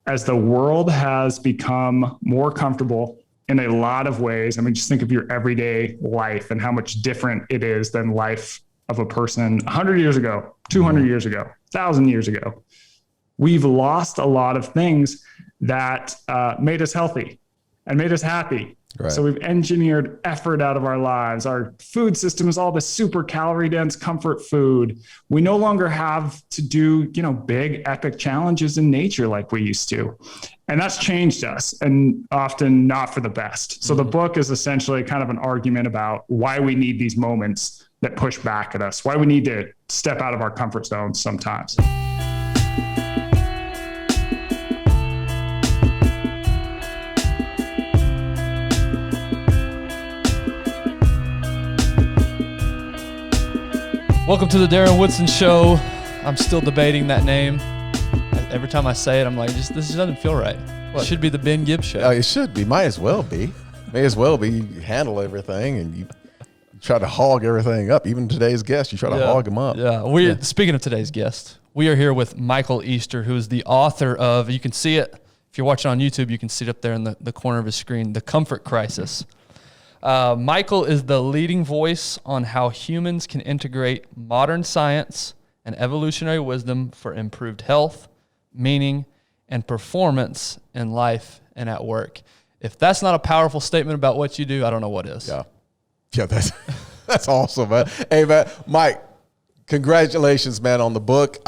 as the world has become more comfortable in a lot of ways, I mean, just think of your everyday life and how much different it is than life of a person 100 years ago, 200 years ago, 1,000 years ago. We've lost a lot of things that made us healthy and made us happy. Right. So we've engineered effort out of our lives. Our food system is all this super calorie dense comfort food. We no longer have to do, big epic challenges in nature like we used to. And that's changed us, and often not for the best. So the book is essentially kind of an argument about why we need these moments that push back at us, why we need to step out of our comfort zones sometimes. Welcome to the Darren Woodson Show. I'm still debating that name. Every time I say it, I'm like, this doesn't feel right. It should be the Ben Gibbs Show. It should be. Might as well be. You handle everything and you try to hog everything up. Even today's guest, you try to hog him up. Yeah. Speaking of today's guest, we are here with Michael Easter, who is the author of, you can see it, if you're watching on YouTube, you can see it up there in the corner of his screen, The Comfort Crisis. Michael is the leading voice on how humans can integrate modern science and evolutionary wisdom for improved health, meaning, and performance in life and at work. If that's not a powerful statement about what you do, I don't know what is. Yeah, that's awesome, man. Hey, man, Mike, congratulations, man, on the book.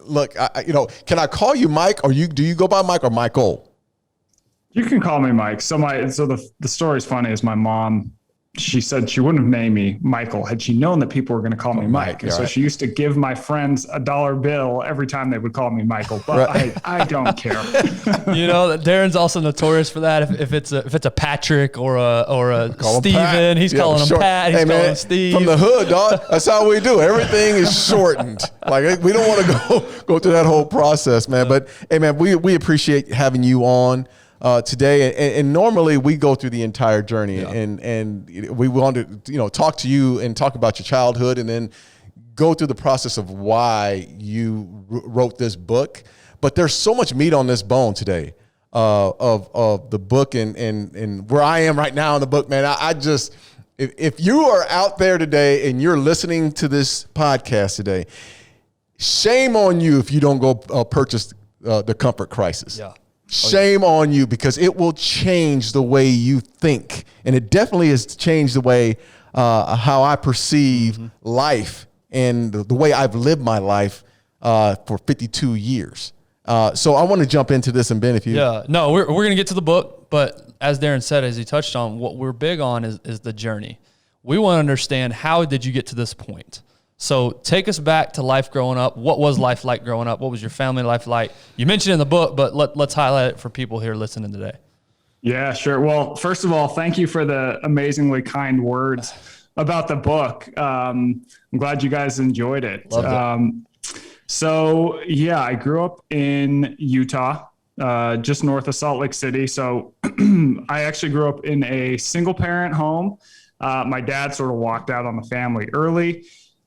Look, can I call you Mike, or do you go by Mike or Michael? You can call me Mike. So the story's funny is my mom, she said she wouldn't have named me Michael had she known that people were going to call me Mike. And so she used to give my friends a $1 bill every time they would call me Michael, but I don't care. Darren's also notorious for that. If it's a Patrick or a Steven, he's calling him Pat, he's calling him Steve. From the hood, dog. That's how we do. Everything is shortened. Like, we don't want to go through that whole process, man. But hey, man, we appreciate having you on today, and normally we go through the entire journey, and we want to talk to you and talk about your childhood, and then go through the process of why you wrote this book. But there's so much meat on this bone today of the book, and where I am right now in the book, man. I just, if you are out there today and you're listening to this podcast today, shame on you if you don't go purchase The Comfort Crisis. Yeah. Shame on you, because it will change the way you think. And it definitely has changed the way how I perceive life and the way I've lived my life for 52 years. So I want to jump into this, and Ben, if you... Yeah, no, we're going to get to the book, but as Darren said, as he touched on, what we're big on is the journey. We want to understand, how did you get to this point? So take us back to life growing up. What was life like growing up? What was your family life like? You mentioned in the book, but let's highlight it for people here listening today. Yeah, sure. Well, first of all, thank you for the amazingly kind words about the book. I'm glad you guys enjoyed it. Loved it. I grew up in Utah, just north of Salt Lake City. So I actually grew up in a single parent home. My dad sort of walked out on the family early.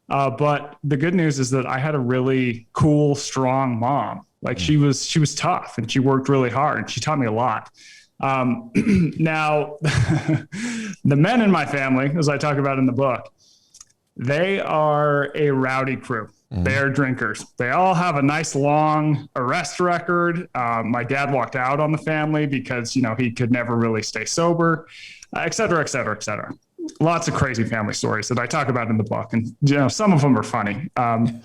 But the good news is that I had a really cool, strong mom. Like, she was tough, and she worked really hard, and she taught me a lot. Now, the men in my family, as I talk about in the book, they are a rowdy crew. They are drinkers. They all have a nice long arrest record. My dad walked out on the family because, he could never really stay sober, et cetera, et cetera, et cetera. Lots of crazy family stories that I talk about in the book, and some of them are funny. And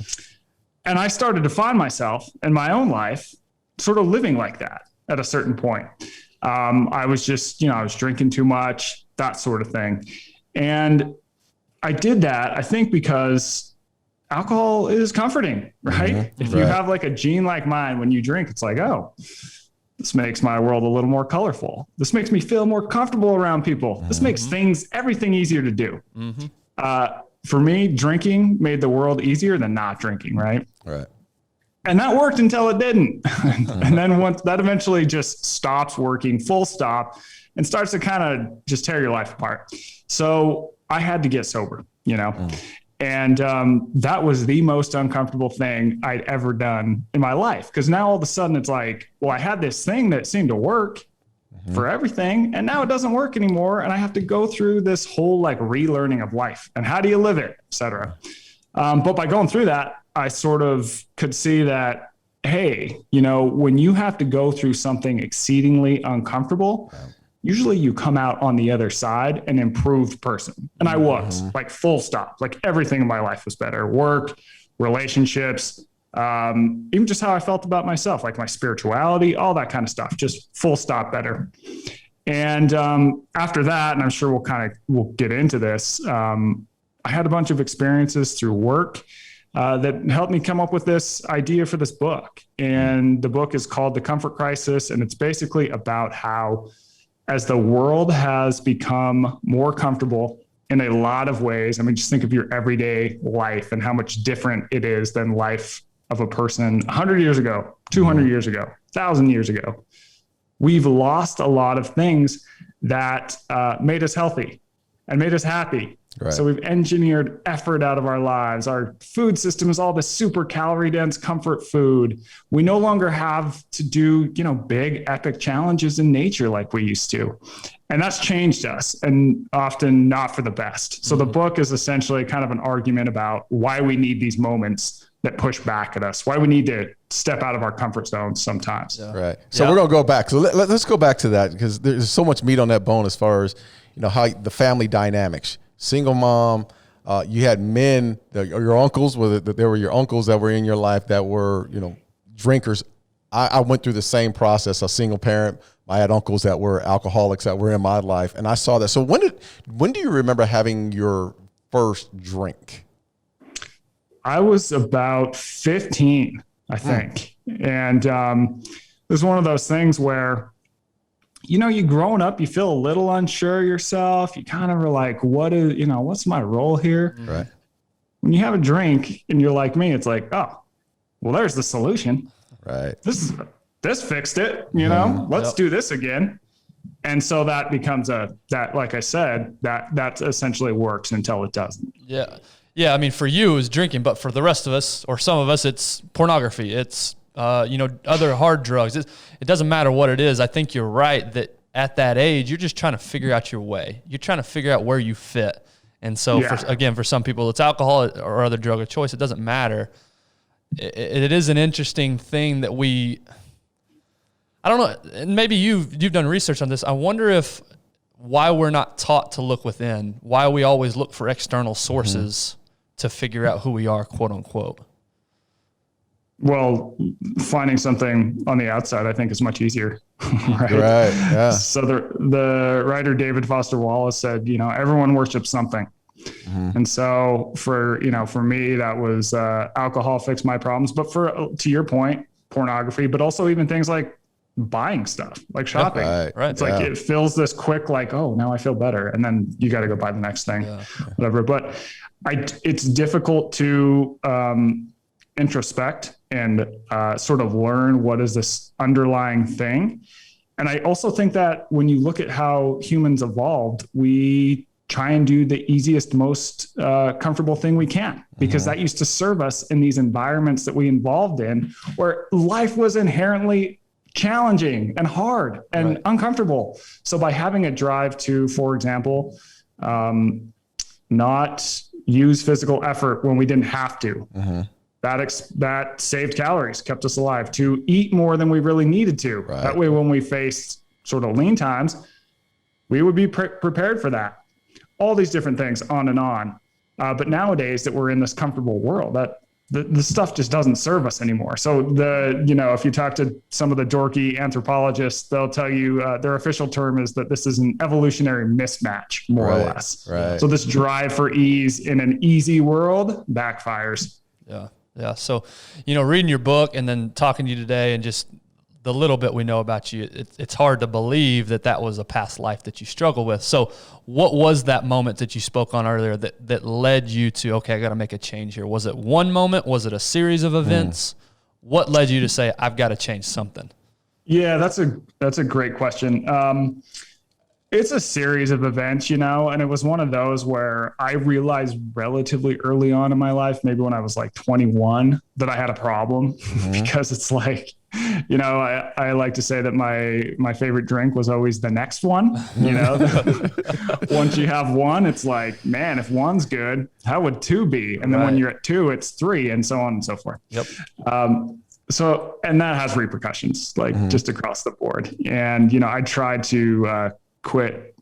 I started to find myself in my own life sort of living like that at a certain point. I was just, I was drinking too much, that sort of thing. And I did that, I think, because alcohol is comforting, right? If you have like a gene like mine, when you drink, it's like, oh, this makes my world a little more colorful. This makes me feel more comfortable around people. This makes everything easier to do. For me, drinking made the world easier than not drinking, right? Right. And that worked until it didn't. And then once that eventually just stops working, full stop, and starts to kind of just tear your life apart. So I had to get sober, And that was the most uncomfortable thing I'd ever done in my life. Because now all of a sudden it's like, well, I had this thing that seemed to work for everything, and now it doesn't work anymore. And I have to go through this whole like relearning of life and how do you live it, et cetera. But by going through that, I sort of could see that, hey, you know, when you have to go through something exceedingly uncomfortable, usually you come out on the other side an improved person. And I was like full stop, like everything in my life was better. Work, relationships, even just how I felt about myself, like my spirituality, all that kind of stuff, just full stop better. And after that, and I'm sure we'll get into this, I had a bunch of experiences through work that helped me come up with this idea for this book. And the book is called The Comfort Crisis. And it's basically about how, as the world has become more comfortable in a lot of ways, I mean, just think of your everyday life and how much different it is than life of a person 100 years ago, 200 years ago, 1,000 years ago. We've lost a lot of things that made us healthy and made us happy. Right. So we've engineered effort out of our lives. Our food system is all this super calorie dense comfort food. We no longer have to do, you know, big epic challenges in nature like we used to. And that's changed us, and often not for the best. So the book is essentially kind of an argument about why we need these moments that push back at us, why we need to step out of our comfort zones sometimes. Yeah. Right. So we're going to go back. So let's go back to that, because there's so much meat on that bone as far as, you know, how the family dynamics. Single mom, you had men, your uncles, there were your uncles that were in your life that were, you know, drinkers. I went through the same process, a single parent. I had uncles that were alcoholics that were in my life, and I saw that. So when do you remember having your first drink? I was about 15, I think. And it was one of those things where, you know, you growing up, you feel a little unsure of yourself. You kind of are like, what's my role here? Right. When you have a drink and you're like me, it's like, oh, well, there's the solution. Right. This fixed it, you know, let's do this again. And so that becomes like I said, that essentially works until it doesn't. Yeah. Yeah. I mean, for you it was drinking, but for the rest of us, or some of us, it's pornography. It's, other hard drugs. It doesn't matter what it is. I think you're right that at that age, you're just trying to figure out your way. You're trying to figure out where you fit. And so, for some people, it's alcohol or other drug of choice. It doesn't matter. It is an interesting thing that I don't know, and maybe you've done research on this. I wonder why we're not taught to look within, why we always look for external sources to figure out who we are, quote unquote. Well, finding something on the outside, I think, is much easier. Right. Yeah. So the writer David Foster Wallace said, you know, everyone worships something. And so for me, that was alcohol fixed my problems. But to your point, pornography, but also even things like buying stuff, like shopping. Right. It's like it fills this quick, like, oh, now I feel better. And then you got to go buy the next thing, whatever. But it's difficult to introspect and sort of learn what is this underlying thing. And I also think that when you look at how humans evolved, we try and do the easiest, most comfortable thing we can, because that used to serve us in these environments that we evolved in, where life was inherently challenging and hard and uncomfortable. So by having a drive to, for example, not use physical effort when we didn't have to, that saved calories, kept us alive, to eat more than we really needed to. Right. That way, when we faced sort of lean times, we would be prepared for that. All these different things, on and on. But nowadays that we're in this comfortable world, that the stuff just doesn't serve us anymore. So if you talk to some of the dorky anthropologists, they'll tell you their official term is that this is an evolutionary mismatch, more or less. Right. So this drive for ease in an easy world backfires. Yeah. So, reading your book and then talking to you today and just the little bit we know about you, it's hard to believe that was a past life that you struggle with. So what was that moment that you spoke on earlier that led you to, okay, I got to make a change here? Was it one moment? Was it a series of events? What led you to say, I've got to change something? Yeah, that's a great question. It's a series of events, and it was one of those where I realized relatively early on in my life, maybe when I was like 21, that I had a problem because it's like, I like to say that my favorite drink was always the next one. Once you have one, it's like, man, if one's good, how would two be? And then when you're at two, it's three, and so on and so forth. Yep. And that has repercussions, like just across the board. And, I tried to quit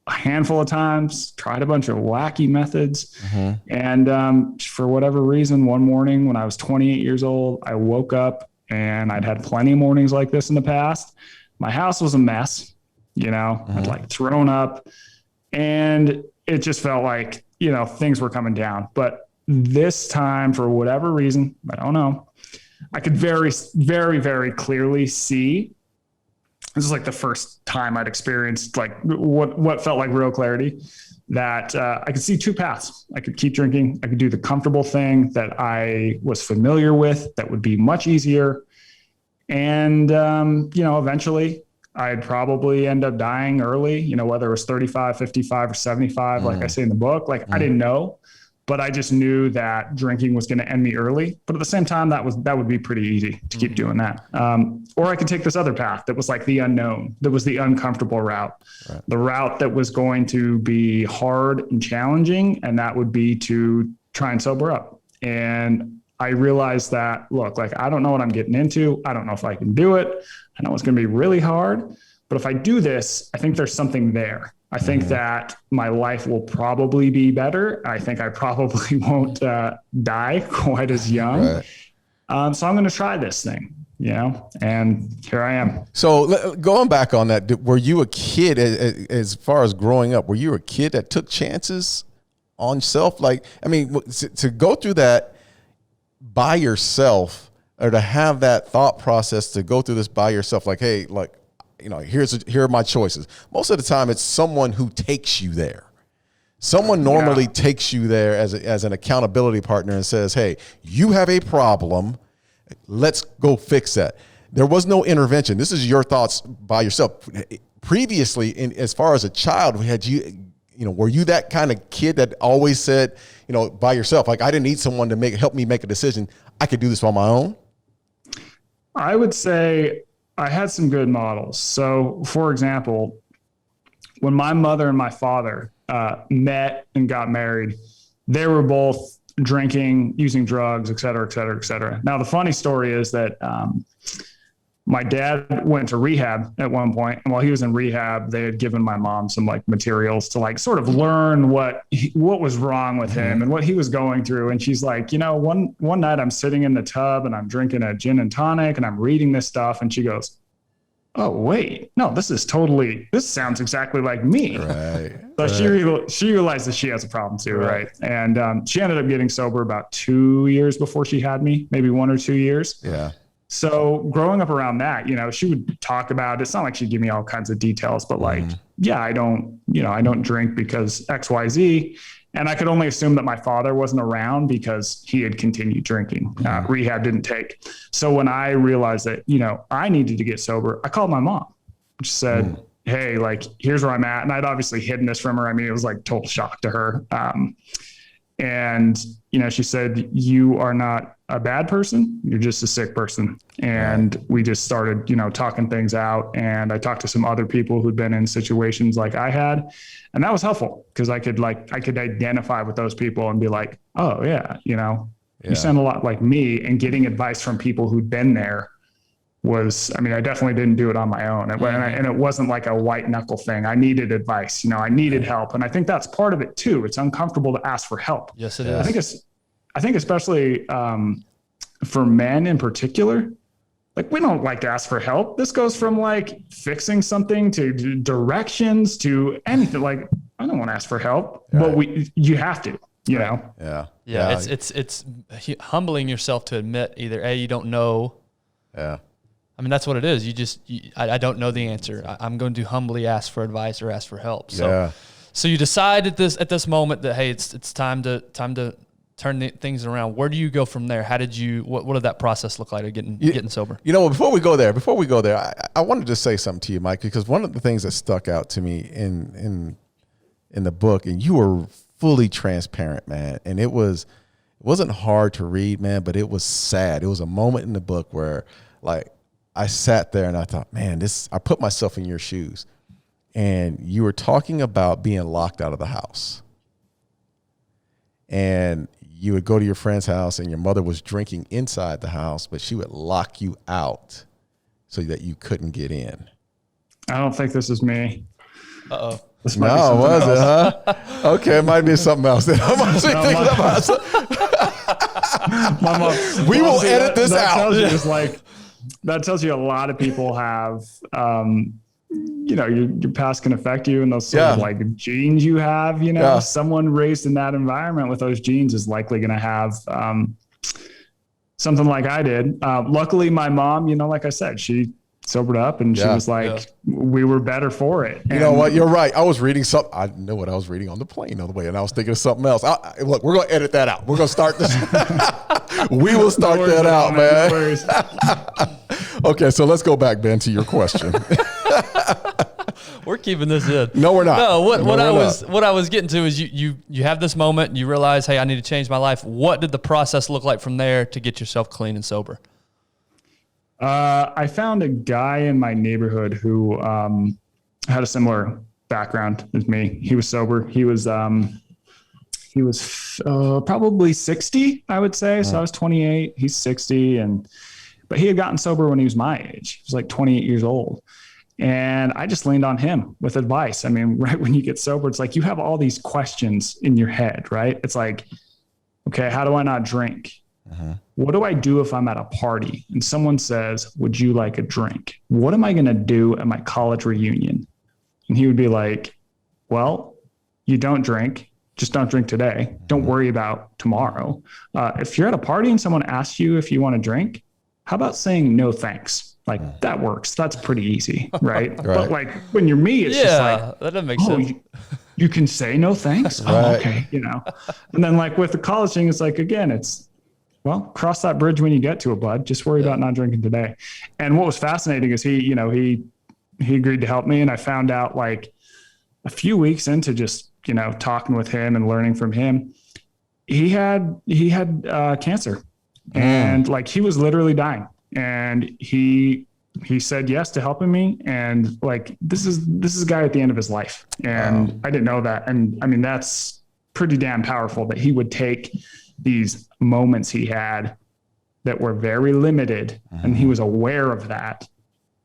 a handful of times, tried a bunch of wacky methods. And for whatever reason, one morning when I was 28 years old, I woke up, and I'd had plenty of mornings like this in the past. My house was a mess, I'd like thrown up, and it just felt like, things were coming down. But this time, for whatever reason, I don't know, I could very, very, very clearly see. This is like the first time I'd experienced like what felt like real clarity, that I could see two paths. I could keep drinking. I could do the comfortable thing that I was familiar with that would be much easier. And, eventually I'd probably end up dying early, whether it was 35, 55 or 75, like I say in the book, I didn't know, but I just knew that drinking was going to end me early. But at the same time, that would be pretty easy to keep doing that. Or I could take this other path that was like the unknown, that was the uncomfortable route, the route that was going to be hard and challenging. And that would be to try and sober up. And I realized that, look, I don't know what I'm getting into. I don't know if I can do it. I know it's going to be really hard, but if I do this, I think there's something there. I think that my life will probably be better. I think I probably won't die quite as young. So I'm going to try this thing, and here I am. So going back on that, were you a kid, as far as growing up, were you a kid that took chances on yourself? To go through that by yourself, or to have that thought process to go through this by yourself, hey, here are my choices. Most of the time it's someone who takes you there. Someone normally takes you there as an accountability partner and says, hey, you have a problem. Let's go fix that. There was no intervention. This is your thoughts by yourself. Previously, as far as a child, were you that kind of kid that always said, by yourself, I didn't need someone to help me make a decision. I could do this on my own? I would say I had some good models. So, for example, when my mother and my father met and got married, they were both drinking, using drugs, et cetera, et cetera, et cetera. Now, the funny story is that my dad went to rehab at one point, and while he was in rehab, they had given my mom some materials to sort of learn what was wrong with him and what he was going through. And she's like, one night I'm sitting in the tub and I'm drinking a gin and tonic and I'm reading this stuff, and she goes, oh, wait, no, this sounds exactly like me. So she realized that she has a problem too. Right. And she ended up getting sober about 2 years before she had me, maybe 1 or 2 years. Yeah. So growing up around that, she would talk about, it's not like she'd give me all kinds of details, but I don't drink because X, Y, Z. And I could only assume that my father wasn't around because he had continued drinking. Rehab didn't take. So when I realized that, I needed to get sober, I called my mom, which said, hey, here's where I'm at. And I'd obviously hidden this from her. I mean, it was total shock to her. And, she said, you are not a bad person. You're just a sick person. And we just started, talking things out. And I talked to some other people who'd been in situations like I had. And that was helpful because I could identify with those people and be like, oh yeah, you sound a lot like me. And getting advice from people who'd been there was, I definitely didn't do it on my own. And it wasn't like a white knuckle thing. I needed advice, I needed help. And I think that's part of it too. It's uncomfortable to ask for help. Yes, it is. I think especially for men in particular, we don't like to ask for help. This goes from fixing something to directions to anything. I don't want to ask for help, but you have to, know? Yeah. It's humbling yourself to admit either A, you don't know. Yeah. That's what it is. I don't know the answer. I'm going to humbly ask for advice or ask for help. So you decide at this moment that, hey, it's time to turn things around. Where do you go from there? How did you, what did that process look like of getting sober? Before we go there, I wanted to say something to you, Mike, because one of the things that stuck out to me in the book, and you were fully transparent, man. And it wasn't hard to read, man, but it was sad. It was a moment in the book where like I sat there and I thought, man, I put myself in your shoes. And you were talking about being locked out of the house. And you would go to your friend's house and your mother was drinking inside the house, but she would lock you out so that you couldn't get in. I don't think this is me. Uh-oh. No, was it, huh? Okay, it might be something else. We will edit this out. That tells you a lot of people have, your past can affect you, and those sort of like genes you have, someone raised in that environment with those genes is likely going to have something like I did. Luckily, my mom, like I said, she sobered up and she was like, we were better for it. You know what? You're right. I was reading something. I know what I was reading on the plane on the way, and I was thinking of something else. Look, we're going to edit that out. We're going to start this. We will start that out, man. Okay, so let's go back, Ben, to your question. We're keeping this in. No, we're not. No, what I was getting to is you have this moment and you realize, hey, I need to change my life. What did the process look like from there to get yourself clean and sober? I found a guy in my neighborhood who had a similar background as me. He was sober. He was probably 60, I would say. So I was 28. He's 60, but he had gotten sober when he was my age. He was like 28 years old. And I just leaned on him with advice. I mean, right when you get sober, it's like you have all these questions in your head, right? It's like, okay, how do I not drink? What do I do if I'm at a party and someone says, would you like a drink? What am I going to do at my college reunion? And he would be like, well, you don't drink. Just don't drink today. Don't worry about tomorrow. If you're at a party and someone asks you if you want to drink, how about saying no thanks? Like that works. That's pretty easy, right? But like when you're me, it's just like, that doesn't make sense. You can say no thanks. Oh, okay. And then like with the college thing, it's like, again, well, cross that bridge when you get to it, bud. Just worry about not drinking today. And what was fascinating is he agreed to help me. And I found out like a few weeks into just, talking with him and learning from him, he had cancer and like he was literally dying. And he said yes to helping me. And like, this is a guy at the end of his life. And I didn't know that. And I mean, that's pretty damn powerful that he would take these moments he had that were very limited, and he was aware of that,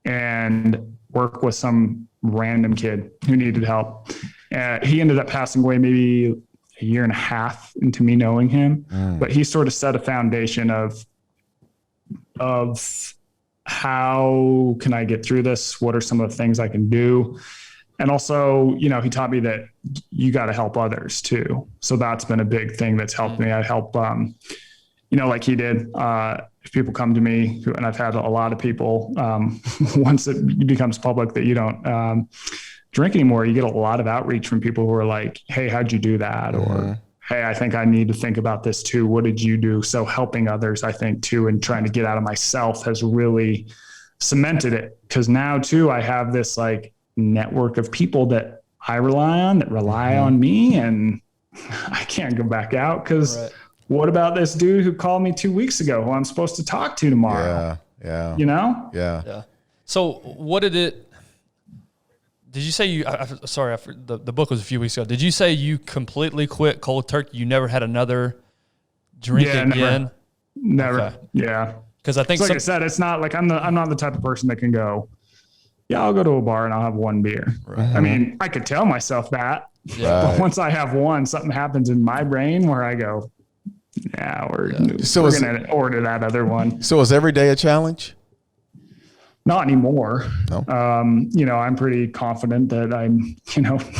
and work with some random kid who needed help. He ended up passing away maybe a year and a half into me knowing him, but he sort of set a foundation of how can I get through this? What are some of the things I can do? And also, he taught me that you got to help others too. So that's been a big thing that's helped me. I help, like he did. If people come to me, and I've had a lot of people, once it becomes public that you don't drink anymore, you get a lot of outreach from people who are like, hey, how'd you do that? Or, hey, I think I need to think about this too. What did you do? So helping others, I think too, and trying to get out of myself has really cemented it. Because now too, I have this like network of people that I rely on, that rely on me, and I can't go back out because what about this dude who called me 2 weeks ago who I'm supposed to talk to tomorrow? Yeah. Yeah. So what did you say the book was a few weeks ago. Did you say you completely quit cold turkey? You never had another drink again? Never. Okay. Yeah. Because I think, like I said, it's not like I'm not the type of person that can go, yeah, I'll go to a bar and I'll have one beer. Right. I mean, I could tell myself that, but once I have one, something happens in my brain where I go, we're going to order that other one. So is every day a challenge? Not anymore. No. I'm pretty confident that I'm,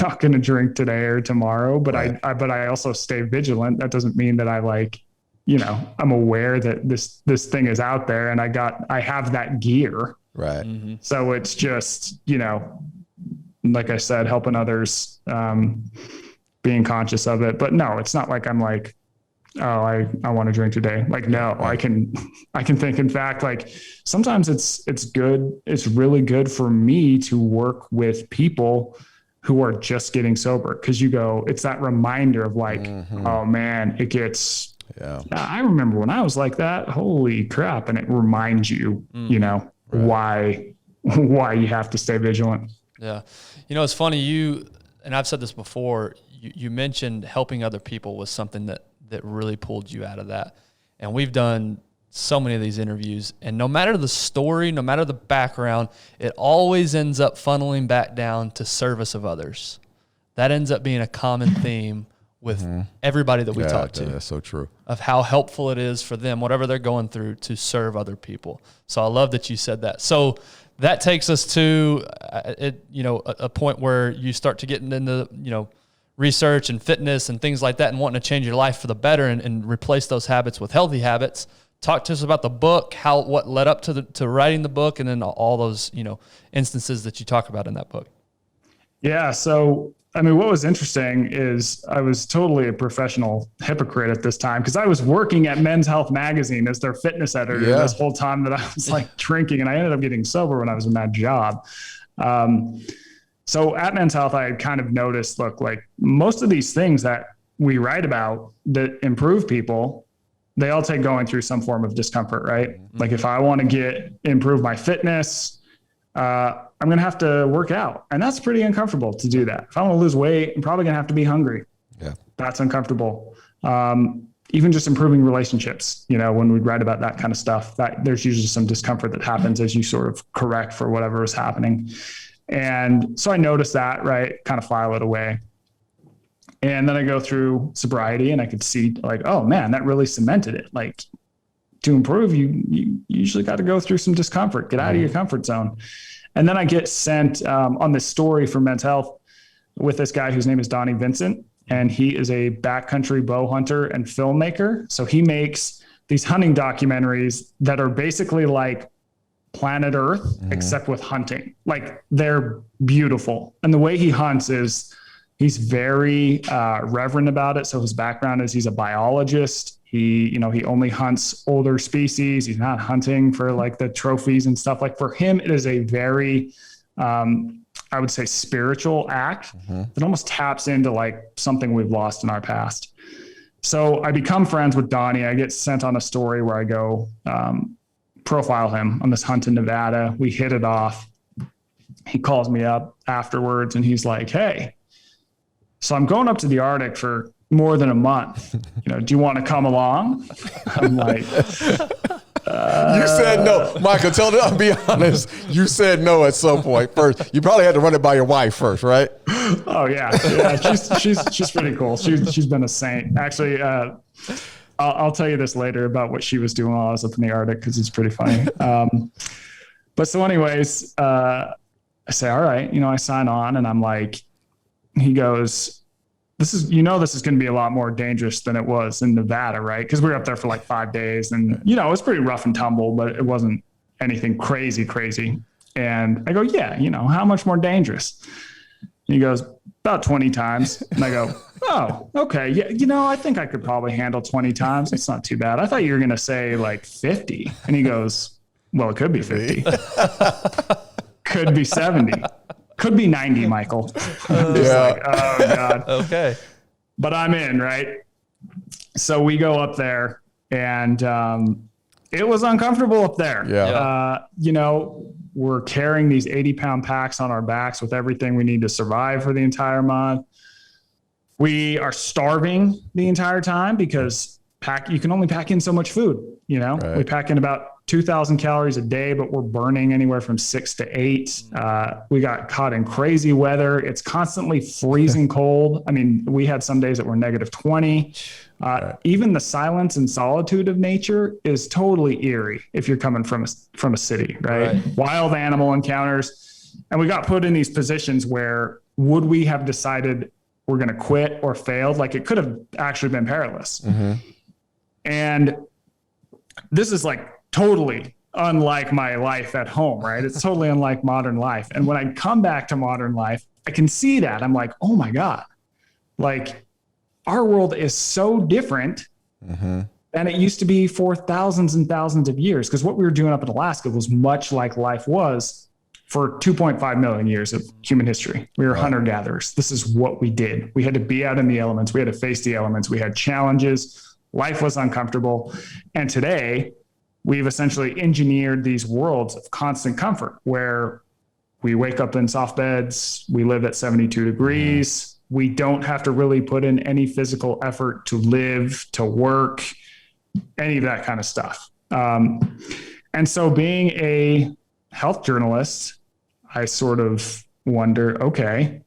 not going to drink today or tomorrow, but I also stay vigilant. That doesn't mean that I I'm aware that this thing is out there and I have that gear. Right. Mm-hmm. So it's just, like I said, helping others, being conscious of it. But no, it's not like I'm like I want to drink today. Like, no, I can think, in fact, like sometimes it's good. It's really good for me to work with people who are just getting sober. Cause it's that reminder of like, oh man, it gets, I remember when I was like that, holy crap. And it reminds you, why you have to stay vigilant. Yeah. It's funny, and I've said this before, you mentioned helping other people was something that really pulled you out of that. And we've done so many of these interviews, and no matter the story, no matter the background, it always ends up funneling back down to service of others. That ends up being a common theme with everybody that we talk to. That's so true. Of how helpful it is for them, whatever they're going through, to serve other people. So I love that you said that. So that takes us to a point where you start to get into research and fitness and things like that, and wanting to change your life for the better and replace those habits with healthy habits. Talk to us about the book, what led up to writing the book, and then all those instances that you talk about in that book. Yeah. So I mean, what was interesting is I was totally a professional hypocrite at this time, because I was working at Men's Health Magazine as their fitness editor this whole time that I was like drinking, and I ended up getting sober when I was in that job. So at Men's Health, I had kind of noticed, look, like most of these things that we write about that improve people, they all take going through some form of discomfort, right? Mm-hmm. Like if I want to improve my fitness, I'm going to have to work out, and that's pretty uncomfortable to do that. If I want to lose weight, I'm probably going to have to be hungry. Yeah. That's uncomfortable. Even just improving relationships, when we write about that kind of stuff, that there's usually some discomfort that happens as you sort of correct for whatever is happening. And so I noticed that, right, kind of file it away. And then I go through sobriety, and I could see like, oh man, that really cemented it. Like to improve, you usually got to go through some discomfort, get out of your comfort zone. And then I get sent on this story for Men's Health with this guy whose name is Donnie Vincent. And he is a backcountry bow hunter and filmmaker. So he makes these hunting documentaries that are basically like Planet Earth, except with hunting. Like they're beautiful. And the way he hunts is he's very reverent about it. So his background is he's a biologist. He only hunts older species. He's not hunting for like the trophies and stuff. Like for him, it is a very, I would say, spiritual act that almost taps into like something we've lost in our past. So I become friends with Donnie. I get sent on a story where I go profile him on this hunt in Nevada. We hit it off. He calls me up afterwards, and he's like, hey, so I'm going up to the Arctic for more than a month. Do you want to come along? I'm like, you said no. Michael, I'll be honest. You said no at some point first. You probably had to run it by your wife first, right? Oh yeah. She's pretty cool. She's been a saint. Actually, I'll tell you this later about what she was doing while I was up in the Arctic, because it's pretty funny. But so anyways, I say, all right, I sign on, and I'm like, he goes, this is going to be a lot more dangerous than it was in Nevada, right? Because we were up there for like 5 days, and it was pretty rough and tumble, but it wasn't anything crazy. And I go, yeah, how much more dangerous? And he goes, about 20 times. And I go, oh, okay. Yeah. I think I could probably handle 20 times. It's not too bad. I thought you were going to say like 50. And he goes, well, it could be 50. Could be 70. Could be 90, Michael. I'm just like, oh God. Okay. But I'm in, right? So we go up there, and it was uncomfortable up there. Yeah. We're carrying these 80-pound packs on our backs with everything we need to survive for the entire month. We are starving the entire time because you can only pack in so much food. Right. We pack in about 2,000 calories a day, but we're burning anywhere from 6 to 8. We got caught in crazy weather. It's constantly freezing cold. I mean, we had some days that were negative 20. Right. Even the silence and solitude of nature is totally eerie if you're coming from a city, right? Wild animal encounters. And we got put in these positions where would we have decided we're going to quit or failed? Like it could have actually been perilous. Mm-hmm. And this is like totally unlike my life at home, right? It's totally unlike modern life. And when I come back to modern life, I can see that. I'm like, oh my God, like our world is so different than it used to be for thousands and thousands of years. Because what we were doing up in Alaska was much like life was for 2.5 million years of human history. We were hunter-gatherers. This is what we did. We had to be out in the elements. We had to face the elements. We had challenges. Life was uncomfortable. And today, we've essentially engineered these worlds of constant comfort where we wake up in soft beds. We live at 72 degrees. We don't have to really put in any physical effort to live, to work, any of that kind of stuff. And so being a health journalist, I sort of wonder, okay,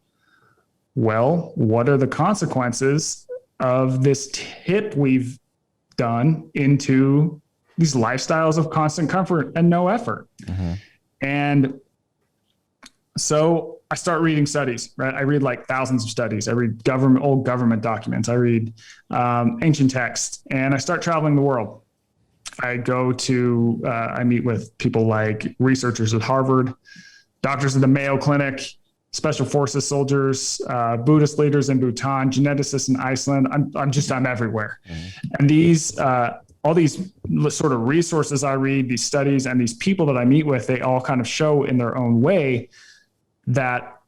well, what are the consequences of this tip we've done into these lifestyles of constant comfort and no effort? And so I start reading studies, right? I read like thousands of studies. I read old government documents. I read ancient texts, and I start traveling the world. I meet with people like researchers at Harvard, doctors at the Mayo Clinic, special forces soldiers, Buddhist leaders in Bhutan, geneticists in Iceland. I'm everywhere. And all these sort of resources I read, these studies, and these people that I meet with, they all kind of show in their own way that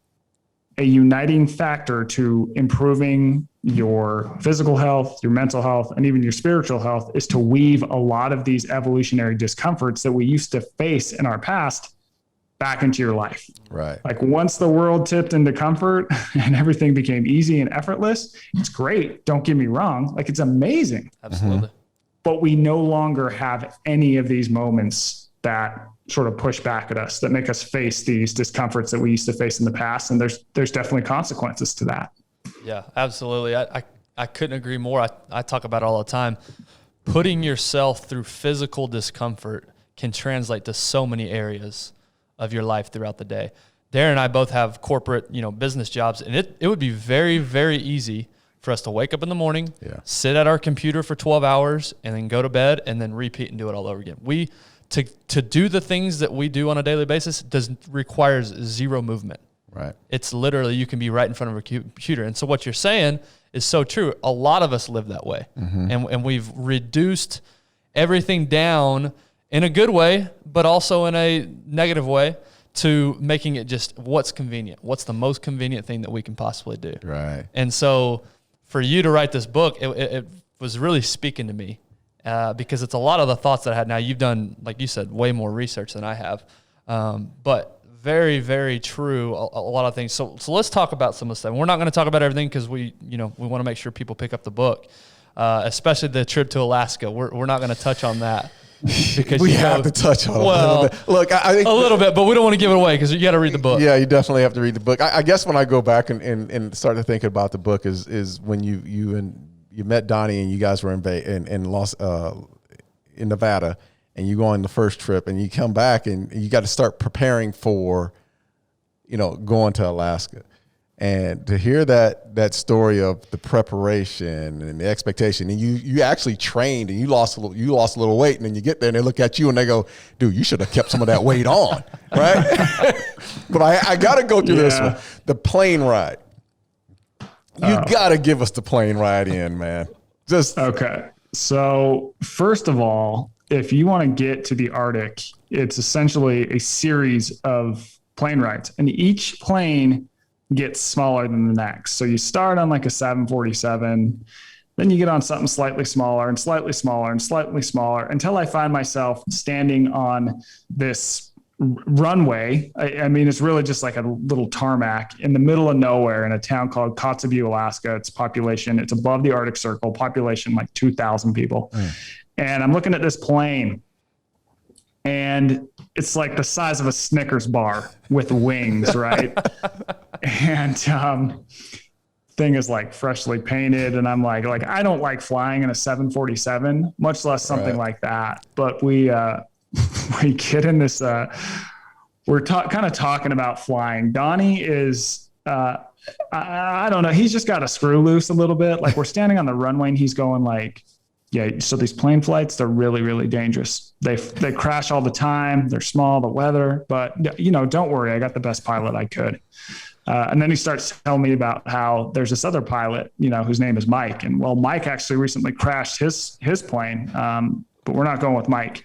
a uniting factor to improving your physical health, your mental health, and even your spiritual health is to weave a lot of these evolutionary discomforts that we used to face in our past back into your life. Right. Like once the world tipped into comfort and everything became easy and effortless, it's great. Don't get me wrong. Like it's amazing. Absolutely. But we no longer have any of these moments that sort of push back at us, that make us face these discomforts that we used to face in the past. And there's definitely consequences to that. Yeah, absolutely. I couldn't agree more. I talk about it all the time. Putting yourself through physical discomfort can translate to so many areas of your life throughout the day. Darren and I both have corporate, business jobs, and it would be very, very easy for us to wake up in the morning, sit at our computer for 12 hours, and then go to bed, and then repeat and do it all over again. To do the things that we do on a daily basis requires zero movement. Right. It's literally, you can be right in front of a computer. And so what you're saying is so true. A lot of us live that way. And we've reduced everything down in a good way, but also in a negative way, to making it just what's convenient. What's the most convenient thing that we can possibly do? Right. And so for you to write this book, it was really speaking to me. Because it's a lot of the thoughts that I had. Now, you've done, like you said, way more research than I have, but very, very true, a lot of things. So let's talk about some of the stuff. We're not going to talk about everything because we want to make sure people pick up the book, especially the trip to Alaska. We're not going to touch on that. Because we have to touch on it a little bit. Look, I think a little bit, but we don't want to give it away because you got to read the book. Yeah, you definitely have to read the book. I guess when I go back and start to think about the book is when you met Donnie and you guys were in Nevada, and you go on the first trip and you come back and you got to start preparing for, going to Alaska. And to hear that story of the preparation and the expectation, and you actually trained and you lost a little weight, and then you get there and they look at you and they go, dude, you should have kept some of that weight on, right? But I got to go through this one, the plane ride. You got to give us the plane ride in, man. Okay. So first of all, if you want to get to the Arctic, it's essentially a series of plane rides, and each plane gets smaller than the next. So you start on like a 747, then you get on something slightly smaller and slightly smaller and slightly smaller until I find myself standing on this runway. I mean, it's really just like a little tarmac in the middle of nowhere in a town called Kotzebue, Alaska. It's above the Arctic Circle, population like 2,000 people. And I'm looking at this plane, and it's like the size of a Snickers bar with wings, right? And thing is like freshly painted, and I'm like I don't like flying in a 747, much less something like that. But we get in this. We're kind of talking about flying. Donnie is. I don't know. He's just got a screw loose a little bit. Like we're standing on the runway, and he's going like, yeah, so these plane flights, they're really, really dangerous. They crash all the time. They're small, the weather, but don't worry. I got the best pilot I could. And then he starts telling me about how there's this other pilot, whose name is Mike. And well, Mike actually recently crashed his plane, but we're not going with Mike.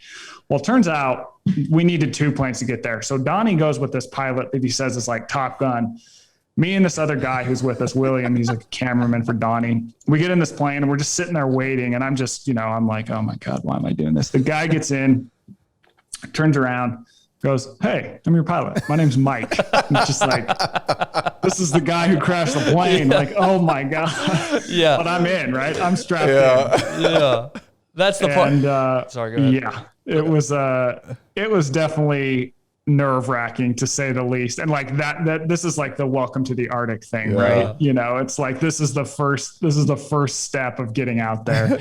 Well, it turns out we needed 2 planes to get there. So Donnie goes with this pilot that he says is like Top Gun. Me and this other guy who's with us, William, he's a cameraman for Donnie. We get in this plane and we're just sitting there waiting. And I'm just, I'm like, oh my God, why am I doing this? The guy gets in, turns around, goes, hey, I'm your pilot. My name's Mike. And it's just like, this is the guy who crashed the plane. Yeah. Like, oh my God. Yeah. But I'm in, right? I'm strapped in. Yeah. That's the part. Sorry, go ahead. Yeah. It was definitely nerve-wracking to say the least. And like that this is like the welcome to the Arctic thing, right? It's like this is the first step of getting out there.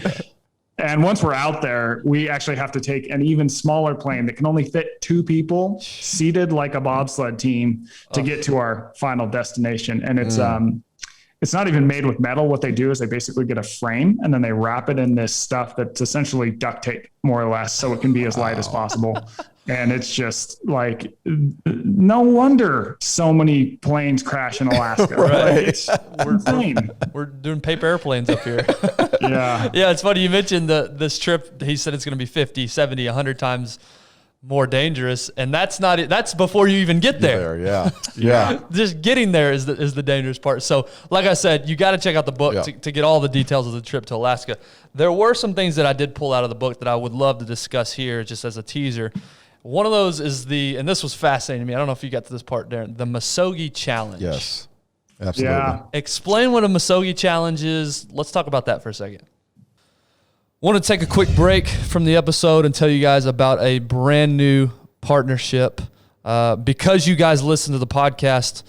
And once we're out there, we actually have to take an even smaller plane that can only fit 2 people seated like a bobsled team to get to our final destination. And it's not even made with metal. What they do is they basically get a frame and then they wrap it in this stuff that's essentially duct tape, more or less, so it can be as light as possible. And it's just like, no wonder so many planes crash in Alaska. Right. We're doing paper airplanes up here. Yeah. Yeah, it's funny. You mentioned this trip. He said it's going to be 50, 70, 100 times more dangerous. And that's not it. That's before you even get there. Yeah. Just getting there is the dangerous part. So like I said, you got to check out the book to get all the details of the trip to Alaska. There were some things that I did pull out of the book that I would love to discuss here just as a teaser. One of those is and this was fascinating to me. I don't know if you got to this part, Darren, the Muskogee Challenge. Yes, absolutely. Yeah. Explain what a Muskogee Challenge is. Let's talk about that for a second. Want to take a quick break from the episode and tell you guys about a brand new partnership. Because you guys listen to the podcast,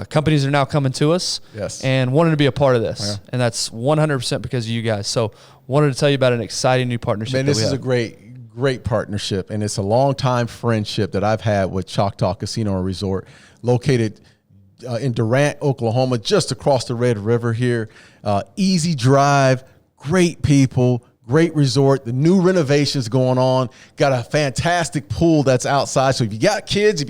companies are now coming to us and wanting to be a part of this. Yeah. And that's 100% because of you guys. So wanted to tell you about an exciting new partnership. Man, this is a great partnership, and it's a long-time friendship that I've had with Choctaw Casino and Resort, located in Durant, Oklahoma, just across the Red River here. Easy drive, great people, great resort. The new renovations going on. Got a fantastic pool that's outside. So if you have kids,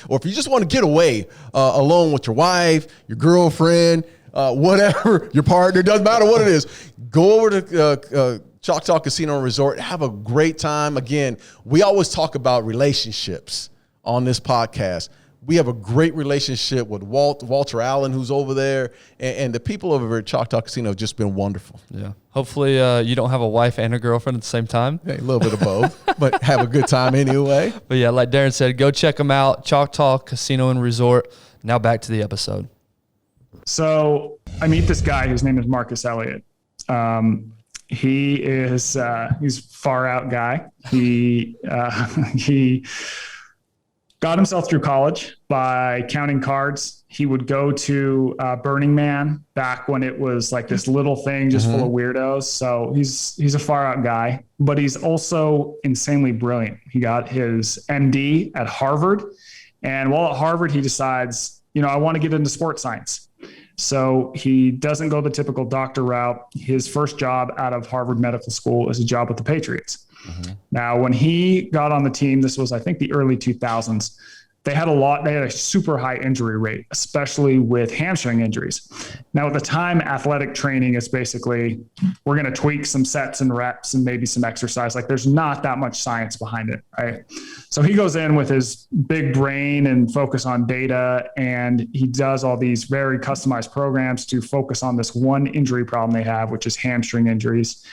or if you just want to get away alone with your wife, your girlfriend, whatever, your partner, doesn't matter what it is, go over to Choctaw Casino and Resort, have a great time. Again, we always talk about relationships on this podcast. We have a great relationship with Walter Allen, who's over there, and the people over at Choctaw Casino have just been wonderful. Yeah. Hopefully you don't have a wife and a girlfriend at the same time. Yeah, a little bit of both, but have a good time anyway. But yeah, like Darren said, go check them out, Choctaw Casino and Resort. Now back to the episode. So I meet this guy whose name is Marcus Elliott. He is he's far out guy. He got himself through college by counting cards. He would go to Burning Man back when it was like this little thing just full of weirdos. So he's a far out guy, but he's also insanely brilliant. He got his MD at Harvard, and while at Harvard, he decides, I want to get into sports science. So he doesn't go the typical doctor route. His first job out of Harvard Medical School is a job with the Patriots. Now, when he got on the team, this was, I think, the early 2000s, they had a super high injury rate, especially with hamstring injuries. Now, at the time, athletic training is basically, we're going to tweak some sets and reps and maybe some exercise. Like, there's not that much science behind it, right? So he goes in with his big brain and focus on data, and he does all these very customized programs to focus on this one injury problem they have, which is hamstring injuries.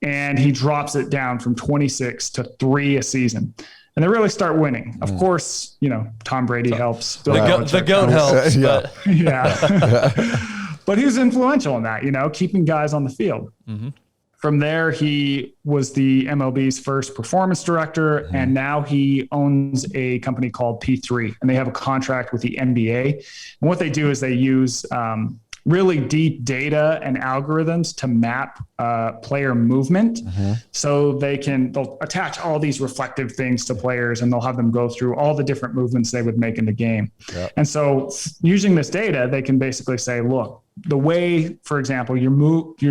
And he drops it down from 26 to 3 a season. And they really start winning. Of course, Tom Brady helps. The GOAT helps. But yeah. But he was influential in that, keeping guys on the field. Mm-hmm. From there, he was the MLB's first performance director, and now he owns a company called P3, and they have a contract with the NBA. And what they do is they use really deep data and algorithms to map player movement. So they'll attach all these reflective things to players, and they'll have them go through all the different movements they would make in the game. Yep. And so using this data, they can basically say, look, the way, for example, your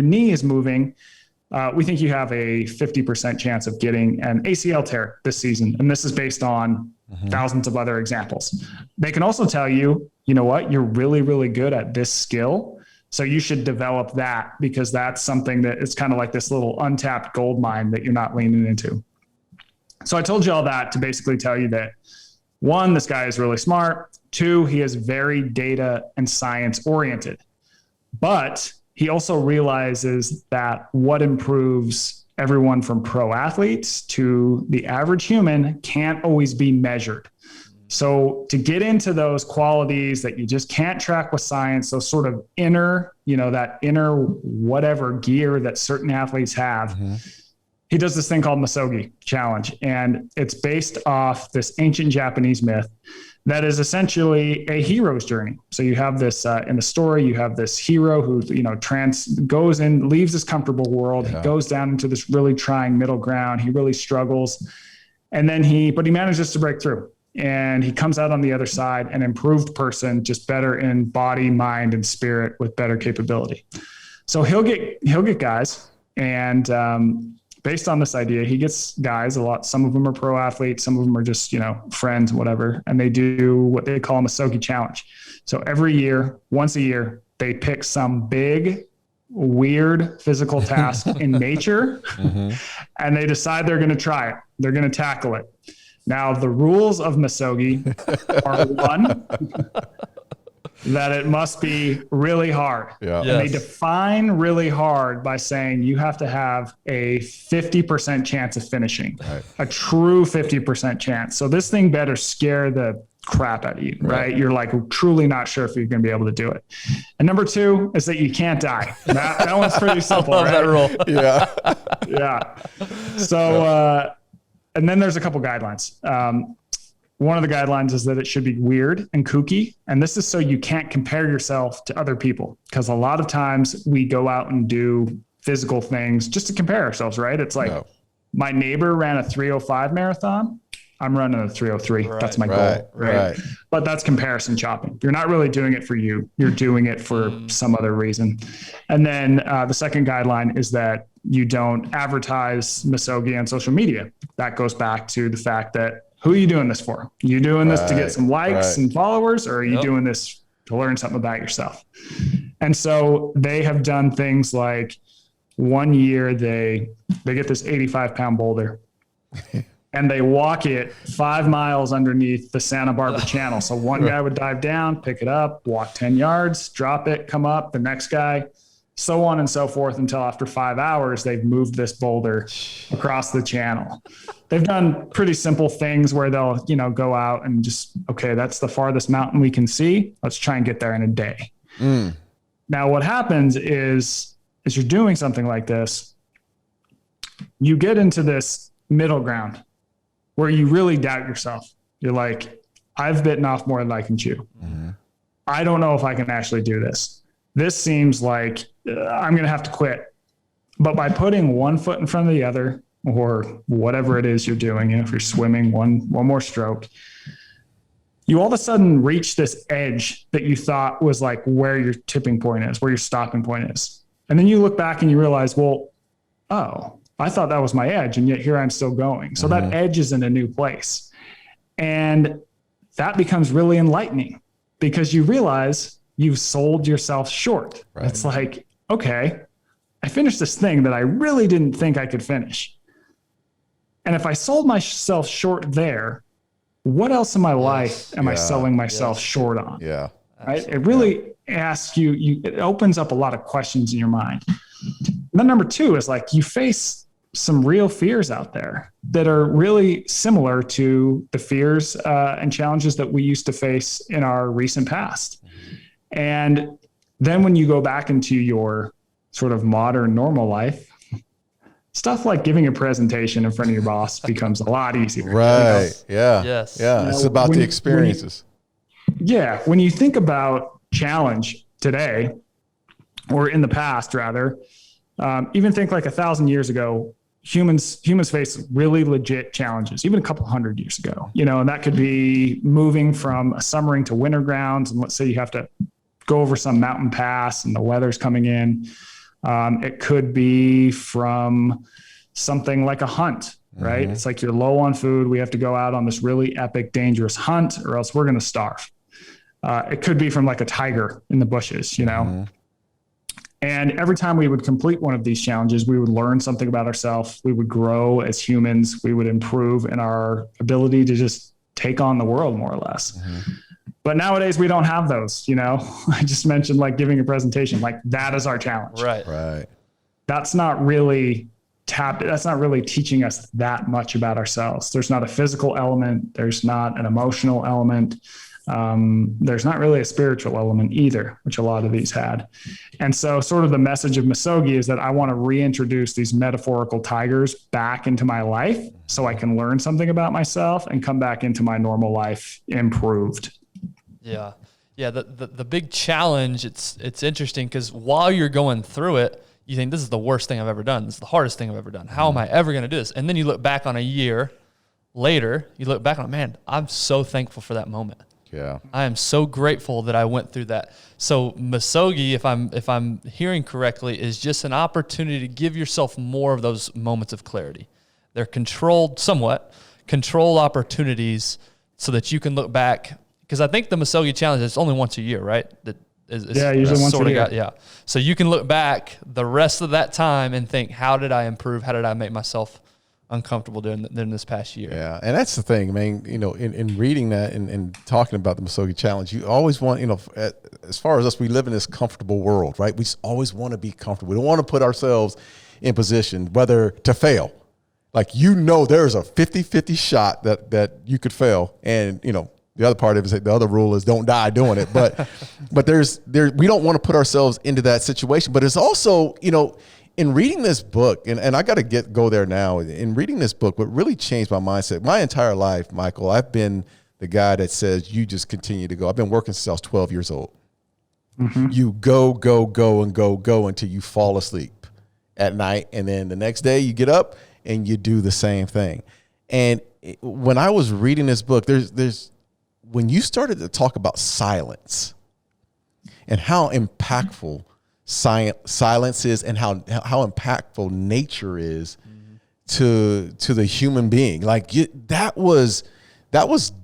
knee is moving, we think you have a 50% chance of getting an ACL tear this season. And this is based on thousands of other examples. They can also tell you, you know what, you're really, really good at this skill. So you should develop that, because that's something that is kind of like this little untapped gold mine that you're not leaning into. So I told you all that to basically tell you that, one, this guy is really smart. Two, he is very data and science oriented. But he also realizes that what improves everyone from pro athletes to the average human can't always be measured. So to get into those qualities that you just can't track with science, those sort of inner, that inner whatever gear that certain athletes have, he does this thing called Misogi Challenge. And it's based off this ancient Japanese myth that is essentially a hero's journey. So you have this in the story, you have this hero who, goes in, leaves this comfortable world. Yeah. He goes down into this really trying middle ground. He really struggles. And then he manages to break through, and he comes out on the other side an improved person, just better in body, mind, and spirit with better capability. So he'll get guys, and based on this idea, he gets guys a lot. Some of them are pro athletes. Some of them are just, friends, whatever. And they do what they call a Misogi Challenge. So every year, once a year, they pick some big, weird physical task in nature, and they decide they're going to try it. They're going to tackle it. Now, the rules of Misogi are one, that it must be really hard. Yeah. And they define really hard by saying you have to have a 50% chance of finishing, a true 50% chance. So this thing better scare the crap out of you, right? You're like truly not sure if you're going to be able to do it. And number two is that you can't die. That one's pretty simple, right? That rule. Yeah. Yeah. So, and then there's a couple guidelines. One of the guidelines is that it should be weird and kooky. And this is so you can't compare yourself to other people. Because a lot of times we go out and do physical things just to compare ourselves, right? It's like my neighbor ran a 3:05 marathon. I'm running a 3:03. Right. That's my goal. Right. But that's comparison shopping. You're not really doing it for you. You're doing it for some other reason. And then the second guideline is that you don't advertise Misogi on social media. That goes back to the fact that, who are you doing this for? Are you doing this to get some likes and followers, or are you doing this to learn something about yourself? And so they have done things like, one year they get this 85-pound boulder and they walk it 5 miles underneath the Santa Barbara Channel. So one guy would dive down, pick it up, walk 10 yards, drop it, come up, the next guy, so on and so forth, until after 5 hours, they've moved this boulder across the channel. They've done pretty simple things where they'll, go out and just, okay, that's the farthest mountain we can see. Let's try and get there in a day. Now, what happens is, as you're doing something like this, you get into this middle ground where you really doubt yourself. You're like, I've bitten off more than I can chew. I don't know if I can actually do this. This seems like I'm going to have to quit. But by putting one foot in front of the other, or whatever it is you're doing, if you're swimming, one more stroke, you all of a sudden reach this edge that you thought was like where your tipping point is, where your stopping point is. And then you look back and you realize, well, oh, I thought that was my edge, and yet here I'm still going. So that edge is in a new place. And that becomes really enlightening, because you realize you've sold yourself short. It's like, okay, I finished this thing that I really didn't think I could finish. And if I sold myself short there, what else in my life am I selling myself short on? Yeah. Right? It really asks you, it opens up a lot of questions in your mind. And then number two is like, you face some real fears out there that are really similar to the fears and challenges that we used to face in our recent past. And then when you go back into your sort of modern normal life, stuff like giving a presentation in front of your boss becomes a lot easier. Yeah. Yes. Yeah. It's about the experiences. When you think about challenge today, or in the past rather, even think like 1,000 years ago, humans faced really legit challenges, even a couple hundred years ago, and that could be moving from a summering to winter grounds. And let's say you have to go over some mountain pass and the weather's coming in. It could be from something like a hunt, right? It's like you're low on food. We have to go out on this really epic, dangerous hunt, or else we're going to starve. It could be from like a tiger in the bushes, you know? And every time we would complete one of these challenges, we would learn something about ourselves. We would grow as humans. We would improve in our ability to just take on the world, more or less. But nowadays we don't have those, you know. I just mentioned like giving a presentation, like that is our challenge. Right. That's not really that's not really teaching us that much about ourselves. There's not a physical element. There's not an emotional element. There's not really a spiritual element either, which a lot of these had. And so sort of the message of Misogi is that I want to reintroduce these metaphorical tigers back into my life so I can learn something about myself and come back into my normal life improved. Yeah. Yeah. The big challenge, it's interesting because while you're going through it, you think this is the worst thing I've ever done. This is the hardest thing I've ever done. How am I ever going to do this? And then you look back on a year later, you look back on, man, I'm so thankful for that moment. Yeah. I am so grateful that I went through that. So Misogi, if I'm hearing correctly, is just an opportunity to give yourself more of those moments of clarity. They're controlled opportunities so that you can look back. Because I think the Misogi challenge is only once a year, right? Usually once a year. So you can look back the rest of that time and think, how did I improve? How did I make myself uncomfortable during this past year? Yeah, and that's the thing, man. You know, in reading that and talking about the Misogi Challenge, you always want, you know, as far as us, we live in this comfortable world, right? We always want to be comfortable. We don't want to put ourselves in position, whether to fail. Like, you know, there's a 50-50 shot that you could fail, and you know, the other part of it is the other rule is don't die doing it. But we don't want to put ourselves into that situation. But it's also, you know, in reading this book, and I got to go there now. In reading this book, what really changed my mindset, my entire life, Michael, I've been the guy that says you just continue to go. I've been working since I was 12 years old. You go until you fall asleep at night, and then the next day you get up and you do the same thing. And when I was reading this book, there's when you started to talk about silence and how impactful silence is, and how impactful nature is to the human being, like that was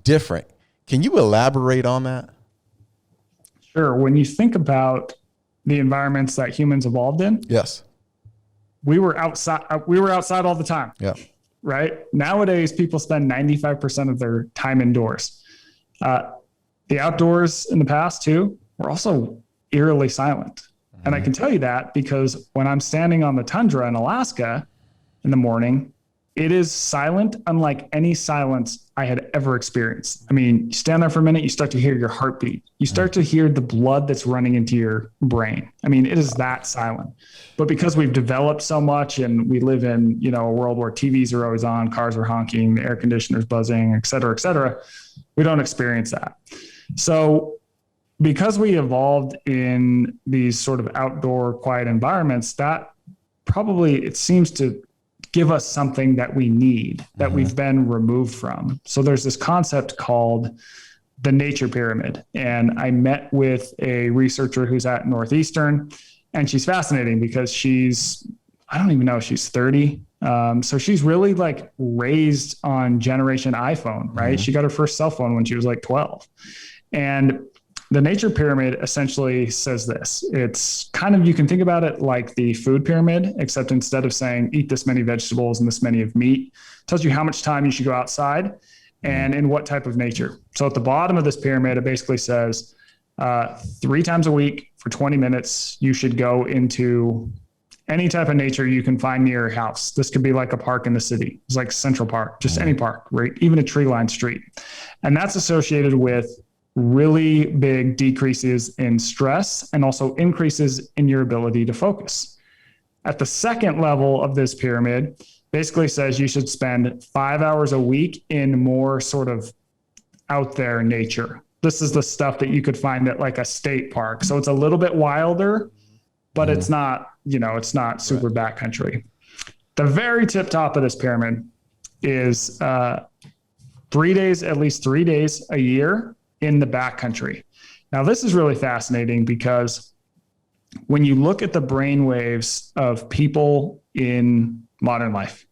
different. Can you elaborate on that? Sure. When you think about the environments that humans evolved in, yes, we were outside all the time. Yeah. Right. Nowadays, people spend 95% of their time indoors. The outdoors in the past too were also eerily silent. And I can tell you that because when I'm standing on the tundra in Alaska in the morning, it is silent, unlike any silence I had ever experienced. I mean, you stand there for a minute, you start to hear your heartbeat. You start to hear the blood that's running into your brain. I mean, it is that silent. But because we've developed so much and we live in, you know, a world where TVs are always on, cars are honking, the air conditioner's buzzing, et cetera, we don't experience that. So because we evolved in these sort of outdoor quiet environments, that probably, it seems to give us something that we need, that we've been removed from. So there's this concept called the nature pyramid. And I met with a researcher who's at Northeastern, and she's fascinating because I don't even know, she's 30. So she's really like raised on generation iPhone, right? She got her first cell phone when she was like 12. And the nature pyramid essentially says this. It's kind of, you can think about it like the food pyramid, except instead of saying eat this many vegetables and this many of meat, it tells you how much time you should go outside and in what type of nature. So at the bottom of this pyramid, it basically says 3 times a week for 20 minutes, you should go into any type of nature you can find near your house. This could be like a park in the city. It's like Central Park, just any park, right? Even a tree-lined street. And that's associated with really big decreases in stress and also increases in your ability to focus. At the second level of this pyramid, basically says you should spend 5 hours a week in more sort of out there nature. This is the stuff that you could find at like a state park. So it's a little bit wilder, but it's not, you know, it's not super backcountry. The very tip top of this pyramid is 3 days, at least 3 days a year in the backcountry. Now, this is really fascinating because when you look at the brain waves of people in modern life,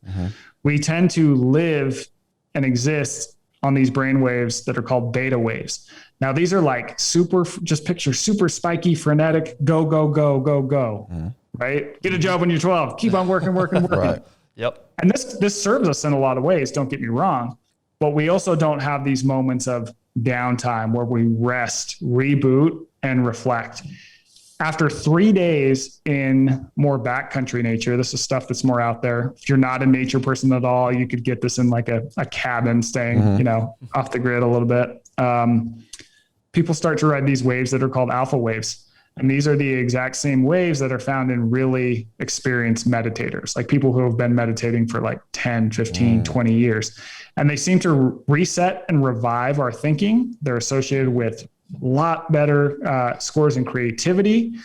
we tend to live and exist on these brain waves that are called beta waves. Now, these are like just picture super spiky, frenetic, go, go, go, go, go, right? Get a job when you're 12, keep on working. Right. Yep. And this serves us in a lot of ways, don't get me wrong, but we also don't have these moments of downtime where we rest, reboot, and reflect. After 3 days in more backcountry nature, this is stuff that's more out there. If you're not a nature person at all, you could get this in like a cabin staying, off the grid a little bit. People start to ride these waves that are called alpha waves. And these are the exact same waves that are found in really experienced meditators, like people who have been meditating for like 10, 15, 20 years. And they seem to reset and revive our thinking. They're associated with a lot better scores in creativity,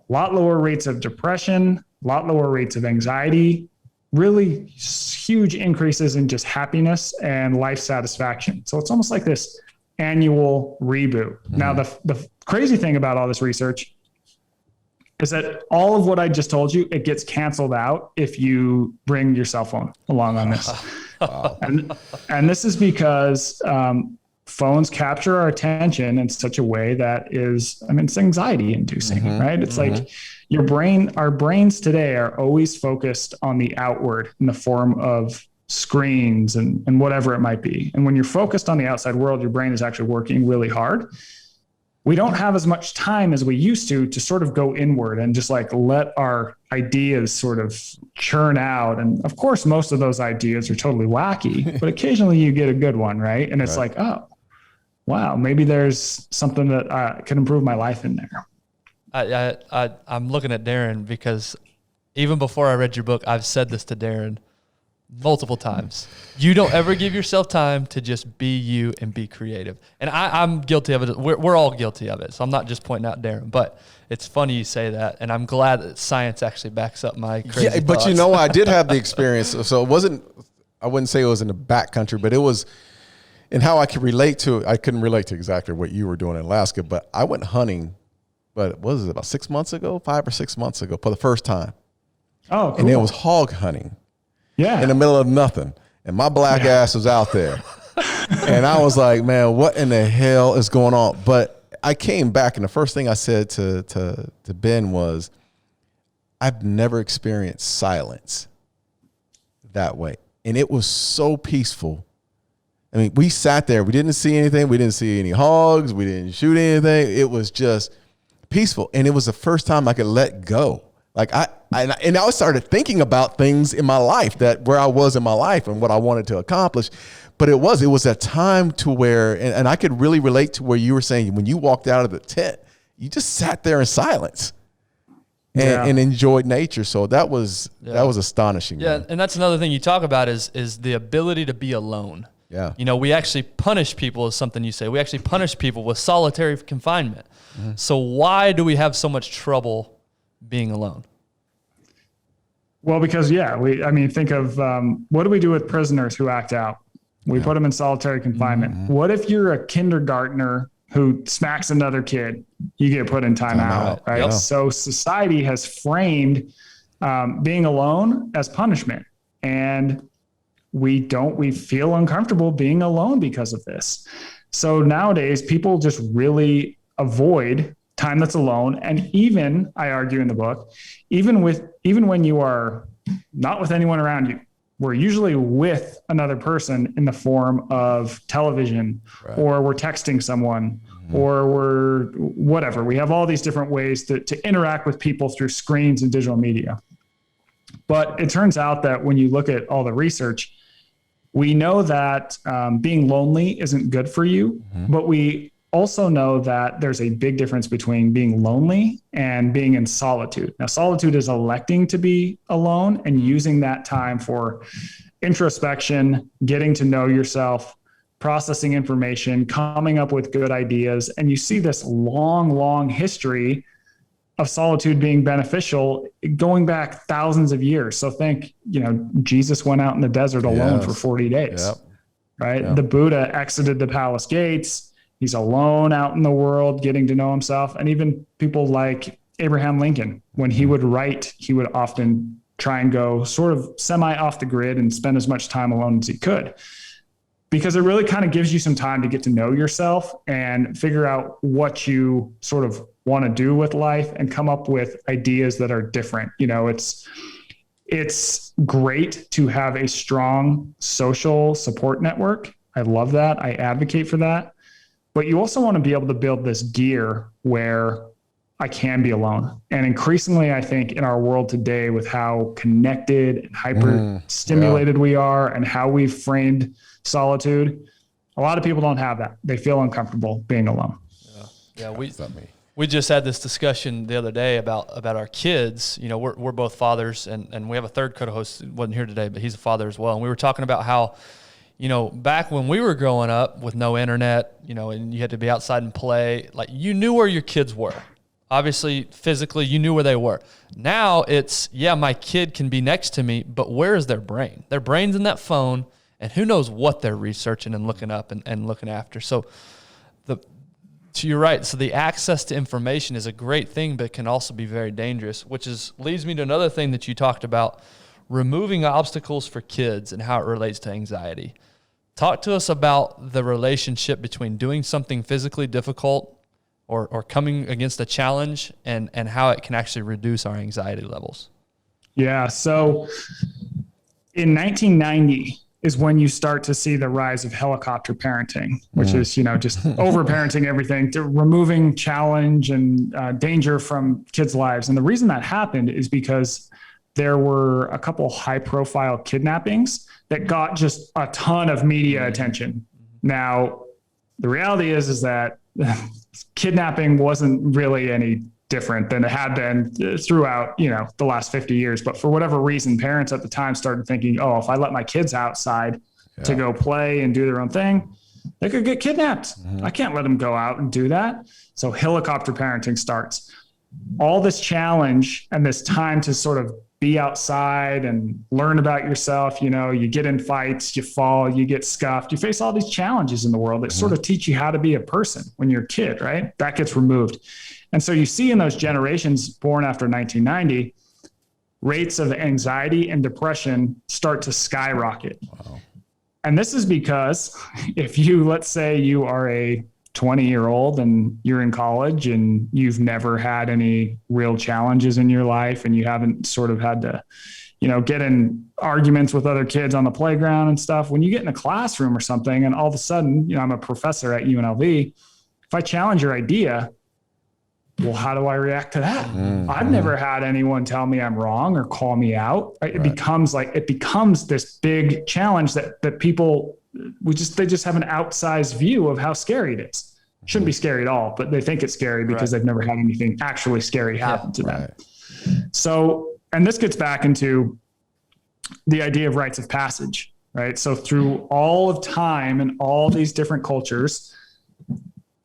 a lot lower rates of depression, a lot lower rates of anxiety, really huge increases in just happiness and life satisfaction. So it's almost like this annual reboot. Now, the crazy thing about all this research is that all of what I just told you, it gets canceled out if you bring your cell phone along on this. And this is because phones capture our attention in such a way that is, it's anxiety inducing, right? It's like our brains today are always focused on the outward in the form of screens and whatever it might be. And when you're focused on the outside world, your brain is actually working really hard. We don't have as much time as we used to sort of go inward and just like let our ideas sort of churn out. And of course, most of those ideas are totally wacky, but occasionally you get a good one, right? And it's like, oh, wow, maybe there's something that could improve my life in there. I'm looking at Darren because even before I read your book, I've said this to Darren multiple times. You don't ever give yourself time to just be you and be creative. And I'm guilty of it. We're all guilty of it. So I'm not just pointing out Darren, but it's funny you say that. And I'm glad that science actually backs up my crazy thoughts. But I did have the experience. So it wasn't, I wouldn't say it was in the backcountry, but it was in how I could relate to it. I couldn't relate to exactly what you were doing in Alaska, but I went hunting, but what was it, about 6 months ago, 5 or 6 months ago for the first time. Oh, cool. And it was hog hunting. Yeah. In the middle of nothing. And my black ass was out there. And I was like, man, what in the hell is going on? But I came back, and the first thing I said to Ben was, I've never experienced silence that way. And it was so peaceful. I mean, we sat there. We didn't see anything. We didn't see any hogs. We didn't shoot anything. It was just peaceful. And it was the first time I could let go. Like I started thinking about things in my life, that where I was in my life and what I wanted to accomplish. But it was a time to where, and I could really relate to where you were saying, when you walked out of the tent, you just sat there in silence and enjoyed nature. So that was astonishing. Yeah. Man. And that's another thing you talk about is the ability to be alone. Yeah. We actually punish people, is something you say. We actually punish people with solitary confinement. So why do we have so much trouble being alone? Well, because think of what do we do with prisoners who act out? We put them in solitary confinement. What if you're a kindergartner who smacks another kid? You get put in timeout, right? Yeah. So society has framed being alone as punishment, and we feel uncomfortable being alone because of this. So nowadays, people just really avoid time that's alone. And even, I argue in the book, even when you are not with anyone around you, we're usually with another person in the form of television, or we're texting someone, or we're whatever. We have all these different ways to interact with people through screens and digital media. But it turns out that when you look at all the research, we know that being lonely isn't good for you, but we also know that there's a big difference between being lonely and being in solitude. Now, solitude is electing to be alone and using that time for introspection, getting to know yourself, processing information, coming up with good ideas. And you see this long, long history of solitude being beneficial going back thousands of years. So think, Jesus went out in the desert alone for 40 days, right? Yep. The Buddha exited the palace gates. He's alone out in the world, getting to know himself. And even people like Abraham Lincoln, when he would write, he would often try and go sort of semi off the grid and spend as much time alone as he could, because it really kind of gives you some time to get to know yourself and figure out what you sort of want to do with life and come up with ideas that are different. It's great to have a strong social support network. I love that. I advocate for that. But you also want to be able to build this gear where I can be alone. And increasingly, I think in our world today, with how connected and hyper stimulated we are and how we've framed solitude, a lot of people don't have that. They feel uncomfortable being alone. Yeah. We just had this discussion the other day about our kids. We're both fathers, and we have a third co-host who wasn't here today, but he's a father as well. And we were talking about how, back when we were growing up with no internet, and you had to be outside and play, like you knew where your kids were. Obviously, physically, you knew where they were. Now it's, my kid can be next to me, but where is their brain? Their brain's in that phone, and who knows what they're researching and looking up and looking after. So you're right. So the access to information is a great thing, but can also be very dangerous, which leads me to another thing that you talked about, removing obstacles for kids and how it relates to anxiety. Talk to us about the relationship between doing something physically difficult or coming against a challenge and how it can actually reduce our anxiety levels. Yeah. So in 1990 is when you start to see the rise of helicopter parenting, which is, just over-parenting everything, to removing challenge and danger from kids' lives. And the reason that happened is because there were a couple high-profile kidnappings that got just a ton of media attention. Now, the reality is that kidnapping wasn't really any different than it had been throughout, the last 50 years. But for whatever reason, parents at the time started thinking, if I let my kids outside to go play and do their own thing, they could get kidnapped. I can't let them go out and do that. So helicopter parenting starts. All this challenge and this time to sort of be outside and learn about yourself. You get in fights, you fall, you get scuffed, you face all these challenges in the world that sort of teach you how to be a person when you're a kid, right? That gets removed. And so you see in those generations born after 1990, rates of anxiety and depression start to skyrocket. Wow. And this is because let's say you are a 20-year-old and you're in college and you've never had any real challenges in your life and you haven't sort of had to, get in arguments with other kids on the playground and stuff. When you get in a classroom or something and all of a sudden, I'm a professor at UNLV, if I challenge your idea, well, how do I react to that? I've never had anyone tell me I'm wrong or call me out. Right? It becomes this big challenge that people, they just have an outsized view of how scary it is. Shouldn't be scary at all, but they think it's scary because they've never had anything actually scary happen to them. So, and this gets back into the idea of rites of passage, right? So through all of time and all these different cultures,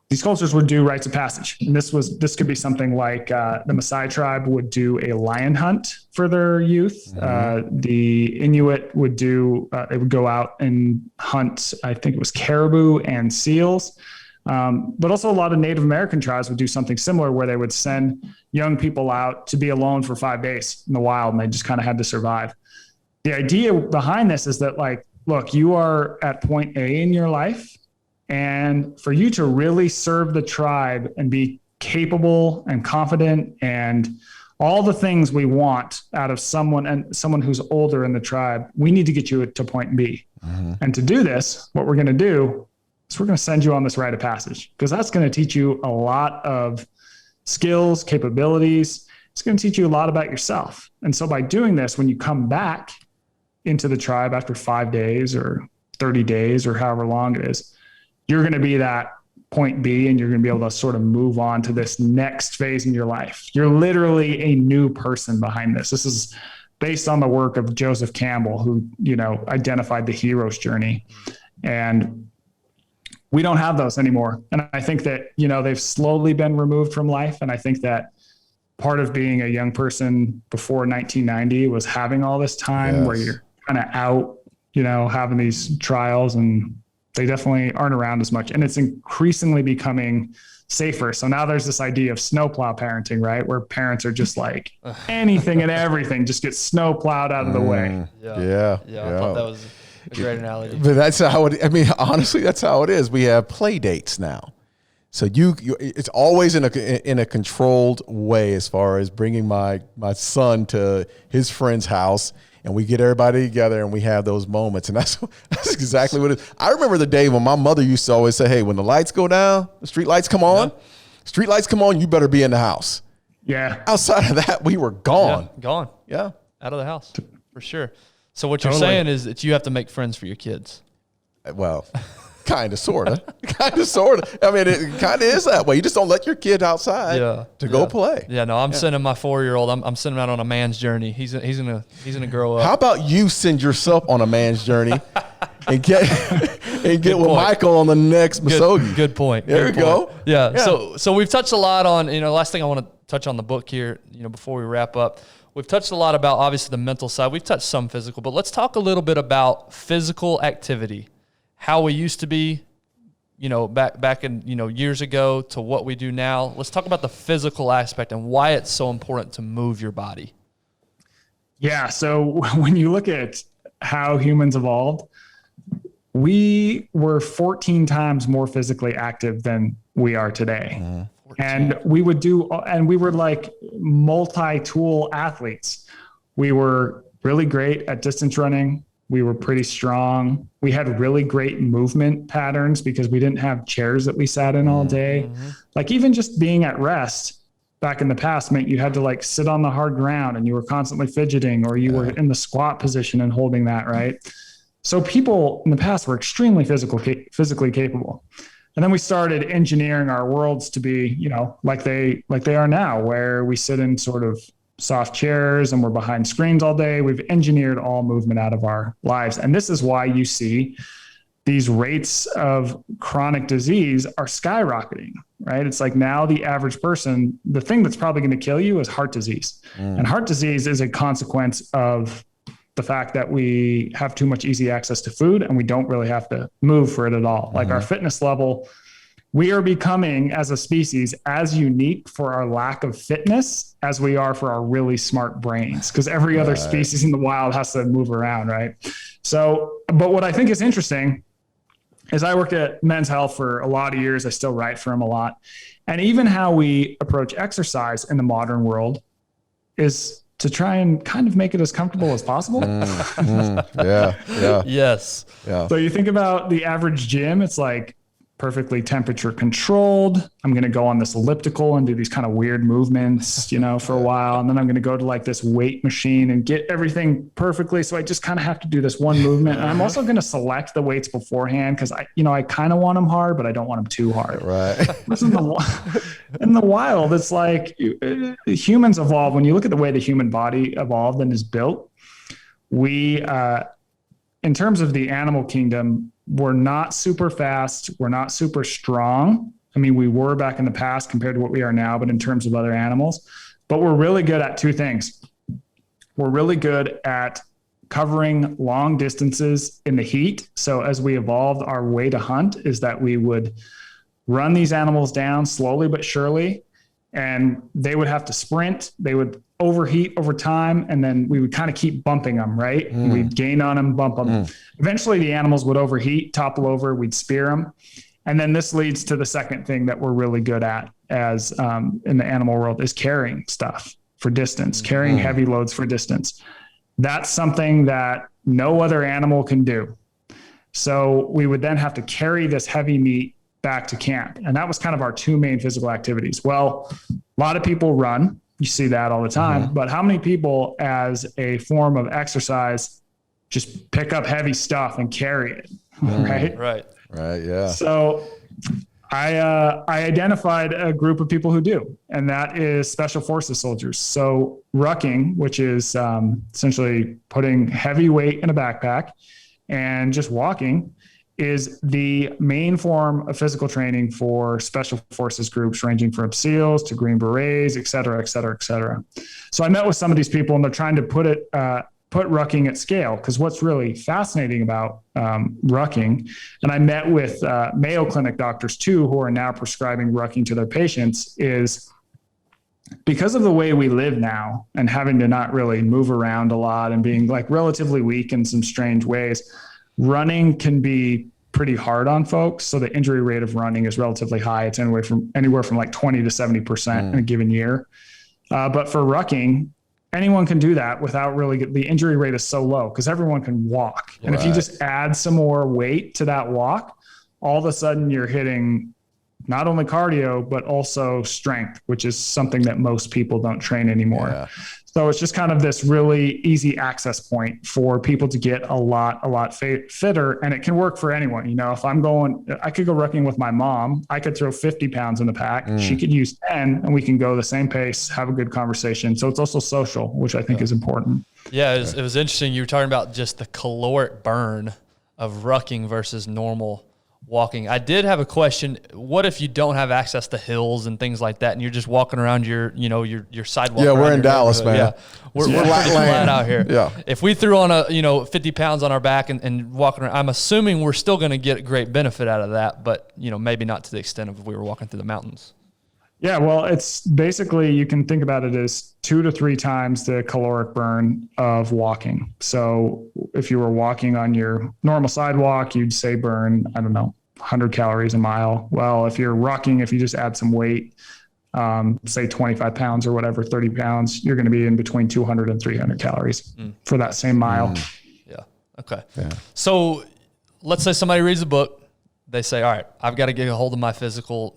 these cultures would do rites of passage. And this could be something like the Maasai tribe would do a lion hunt for their youth. The Inuit would they would go out and hunt, I think it was caribou and seals. But also a lot of Native American tribes would do something similar where they would send young people out to be alone for 5 days in the wild, and they just kind of had to survive. The idea behind this is that, look, you are at point A in your life, and for you to really serve the tribe and be capable and confident and all the things we want out of someone who's older in the tribe, we need to get you to point B. And to do this, what we're going to do is we're going to send you on this rite of passage, because that's going to teach you a lot of skills, capabilities. It's going to teach you a lot about yourself. And so by doing this, when you come back into the tribe after 5 days or 30 days or however long it is, you're going to be that point B, and you're going to be able to sort of move on to this next phase in your life. You're literally a new person behind this. This is based on the work of Joseph Campbell, who, identified the hero's journey. And we don't have those anymore. And I think that, they've slowly been removed from life. And I think that part of being a young person before 1990 was having all this time where you're kind of out, having these trials, and they definitely aren't around as much. And it's increasingly becoming safer. So now there's this idea of snowplow parenting, right? Where parents are just like anything and everything just gets snowplowed out of the way. Yeah. I thought that was a great analogy. But that's how honestly, that's how it is. We have play dates now. So it's always in a controlled way as far as bringing my son to his friend's house, and we get everybody together and we have those moments. And that's exactly what it is. I remember the day when my mother used to always say, hey, when the lights go down, the street lights come on, you better be in the house. Yeah. Outside of that, we were gone. Yeah, gone. Yeah. Out of the house for sure. So what you're saying is that you have to make friends for your kids. Well, kind of, sort of. I mean, it kind of is that way. You just don't let your kid outside to go play. Yeah, no, I'm sending my 4-year-old. I'm sending him out on a man's journey. He's gonna grow up. How about you send yourself on a man's journey and get with Michael on the next Masogi? Good point. There we go. Yeah. So we've touched a lot on, last thing I want to touch on the book here, before we wrap up. We've touched a lot about obviously the mental side. We've touched some physical, but let's talk a little bit about physical activity. How we used to be, back in, years ago to what we do now. Let's talk about the physical aspect and why it's so important to move your body. Yeah. So when you look at how humans evolved, we were 14 times more physically active than we are today. And we were like multi-tool athletes. We were really great at distance running. We were pretty strong. We had really great movement patterns because we didn't have chairs that we sat in all day. Like even just being at rest back in the past meant you had to like sit on the hard ground and you were constantly fidgeting, or you were in the squat position and holding that, right? So people in the past were extremely physically capable. And then we started engineering our worlds to be, like they are now, where we sit in sort of soft chairs and we're behind screens all day. We've engineered all movement out of our lives. And this is why you see these rates of chronic disease are skyrocketing, right? It's like now the average person, the thing that's probably going to kill you is heart disease. And heart disease is a consequence of the fact that we have too much easy access to food and we don't really have to move for it at all. Like our fitness level, we are becoming as a species as unique for our lack of fitness as we are for our really smart brains, because every other species in the wild has to move around, right? So, but what I think is interesting is I worked at Men's Health for a lot of years. I still write for them a lot. And even how we approach exercise in the modern world is to try and kind of make it as comfortable as possible. Yes. Yeah. So you think about the average gym, it's like perfectly temperature controlled. I'm going to go on this elliptical and do these kind of weird movements, for a while. And then I'm going to go to like this weight machine and get everything perfectly. So I just kind of have to do this one movement. And I'm also going to select the weights beforehand because I kind of want them hard, but I don't want them too hard. Right. In the wild, it's like humans evolve. When you look at the way the human body evolved and is built, we, in terms of the animal kingdom, we're not super fast. We're not super strong. I mean, we were back in the past compared to what we are now, but in terms of other animals, but we're really good at two things. We're really good at covering long distances in the heat. So as we evolved, our way to hunt is that we would run these animals down slowly but surely, and they would have to sprint. They would overheat over time, and then we would kind of keep bumping them, right? We'd gain on them, bump them. Eventually the animals would overheat, topple over, we'd spear them. And then this leads to the second thing that we're really good at as in the animal world is carrying stuff for distance, carrying heavy loads for distance. That's something that no other animal can do. So we would then have to carry this heavy meat back to camp. And that was kind of our two main physical activities. Well, a lot of people run. You see that all the time, but how many people as a form of exercise just pick up heavy stuff and carry it? Right. Yeah. So I identified a group of people who do, and that is special forces soldiers. So rucking, which is essentially putting heavy weight in a backpack and just walking, is the main form of physical training for special forces groups ranging from SEALs to Green Berets, et cetera, et cetera, et cetera. So I met with some of these people and they're trying to put it put rucking at scale, because what's really fascinating about rucking, and I met with Mayo Clinic doctors too, who are now prescribing rucking to their patients, is because of the way we live now and having to not really move around a lot and being like relatively weak in some strange ways, running can be pretty hard on folks. So the injury rate of running is relatively high. It's anywhere from like 20 to 70% in a given year. But for rucking, anyone can do that without really the injury rate is so low because everyone can walk. And if you just add some more weight to that walk, all of a sudden you're hitting not only cardio, but also strength, which is something that most people don't train anymore. Yeah. So it's just kind of this really easy access point for people to get a lot fitter, and it can work for anyone. You know, if I could go rucking with my mom, I could throw 50 pounds in the pack. She could use 10 and we can go the same pace, have a good conversation. So it's also social, which I think is important. Yeah. It was interesting. You were talking about just the caloric burn of rucking versus normal walking. I did have a question. What if you don't have access to hills and things like that, and you're just walking around your sidewalk? Yeah, we're in Dallas, man. Yeah, we're pretty flat out here. Yeah. If we threw on 50 pounds on our back and walking around, I'm assuming we're still going to get a great benefit out of that, but maybe not to the extent of if we were walking through the mountains. Yeah, well, it's basically, you can think about it as 2 to 3 times the caloric burn of walking. So if you were walking on your normal sidewalk, you'd say burn, 100 calories a mile. Well, if you're rucking, if you just add some weight, say 25 pounds or whatever, 30 pounds, you're going to be in between 200 and 300 calories for that same mile. Yeah. Okay. Yeah. So let's say somebody reads a book. They say, all right, I've got to get a hold of my physical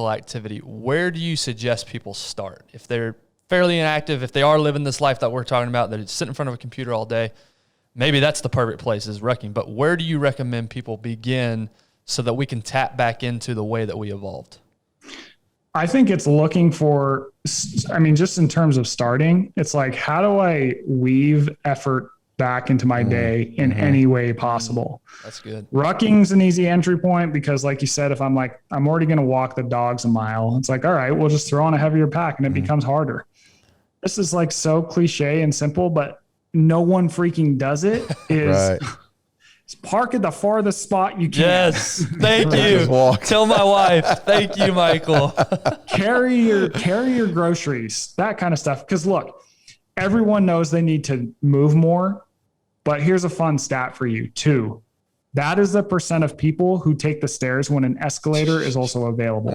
activity. Where do you suggest people start? If they're fairly inactive, if they are living this life that we're talking about, that it's sitting in front of a computer all day, maybe that's the perfect place is rucking. But where do you recommend people begin so that we can tap back into the way that we evolved? I think it's looking for, just in terms of starting, it's like, how do I weave effort back into my day in any way possible? That's good. Rucking's an easy entry point because, like you said, if I'm already going to walk the dogs a mile, it's like, all right, we'll just throw on a heavier pack and it becomes harder. This is like so cliche and simple, but no one freaking does it. Park at the farthest spot you can. Yes. Thank you. Tell my wife. Thank you, Michael. Carry your groceries, that kind of stuff. Because look, everyone knows they need to move more, but here's a fun stat for you too. That is the percent of people who take the stairs when an escalator is also available.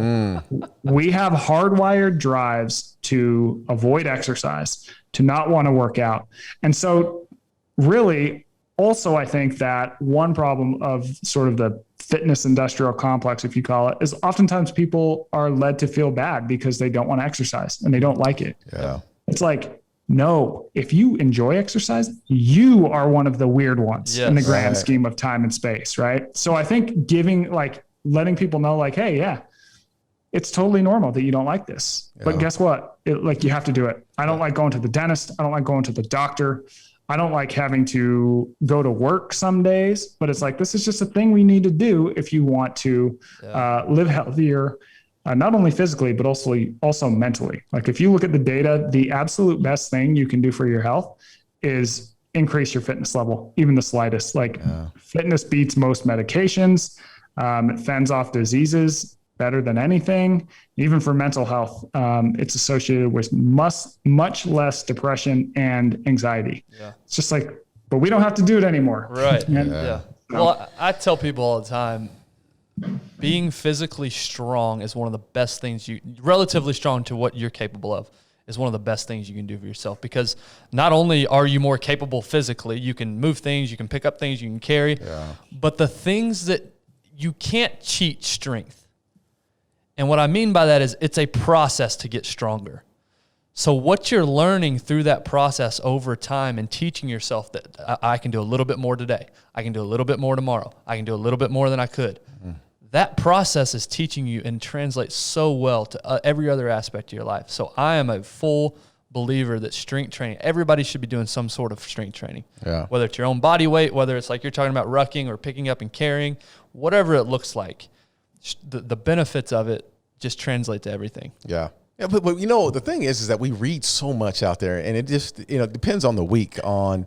We have hardwired drives to avoid exercise, to not want to work out. And so really, also, I think that one problem of sort of the fitness industrial complex, if you call it, is oftentimes people are led to feel bad because they don't want to exercise and they don't like it. Yeah. It's like, no, if you enjoy exercise, you are one of the weird ones in the grand scheme of time and space, right? So I think letting people know like, hey, yeah, it's totally normal that you don't like this. Yeah. But guess what? You have to do it. I don't like going to the dentist. I don't like going to the doctor. I don't like having to go to work some days, but it's like, this is just a thing we need to do if you want to live healthier, not only physically, but also mentally. Like if you look at the data, the absolute best thing you can do for your health is increase your fitness level, even the slightest. Fitness beats most medications. It fends off diseases better than anything. Even for mental health, it's associated with much less depression and anxiety. Yeah. It's just like, but we don't have to do it anymore. Right. Yeah. Well, I tell people all the time, being physically strong is one of the best things relatively strong to what you're capable of, is one of the best things you can do for yourself, because not only are you more capable physically, you can move things, you can pick up things, you can carry, but the things that you can't cheat strength. And what I mean by that is it's a process to get stronger. So what you're learning through that process over time and teaching yourself that I can do a little bit more today, I can do a little bit more tomorrow, I can do a little bit more than I could. That process is teaching you and translates so well to every other aspect of your life. So I am a full believer that strength training, everybody should be doing some sort of strength training. Yeah. Whether it's your own body weight, whether it's like you're talking about rucking or picking up and carrying, whatever it looks like. The benefits of it just translate to everything. Yeah. Yeah, but the thing is that we read so much out there, and it just depends on the week. On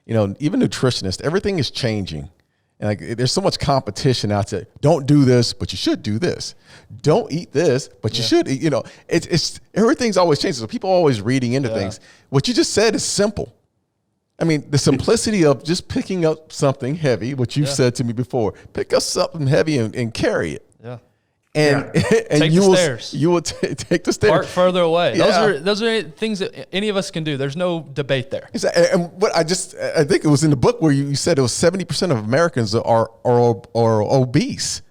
even nutritionists, everything is changing, and like there's so much competition out there. Don't do this, but you should do this. Don't eat this, but you should eat. It's everything's always changing. So people are always reading into things. What you just said is simple. I mean, the simplicity of just picking up something heavy, what you've said to me before, pick up something heavy and carry it. Yeah. And take you the will stairs. You will take the stairs. Park further away. Yeah. Those are things that any of us can do. There's no debate there. And what I think it was in the book where you said it was 70% of Americans are obese.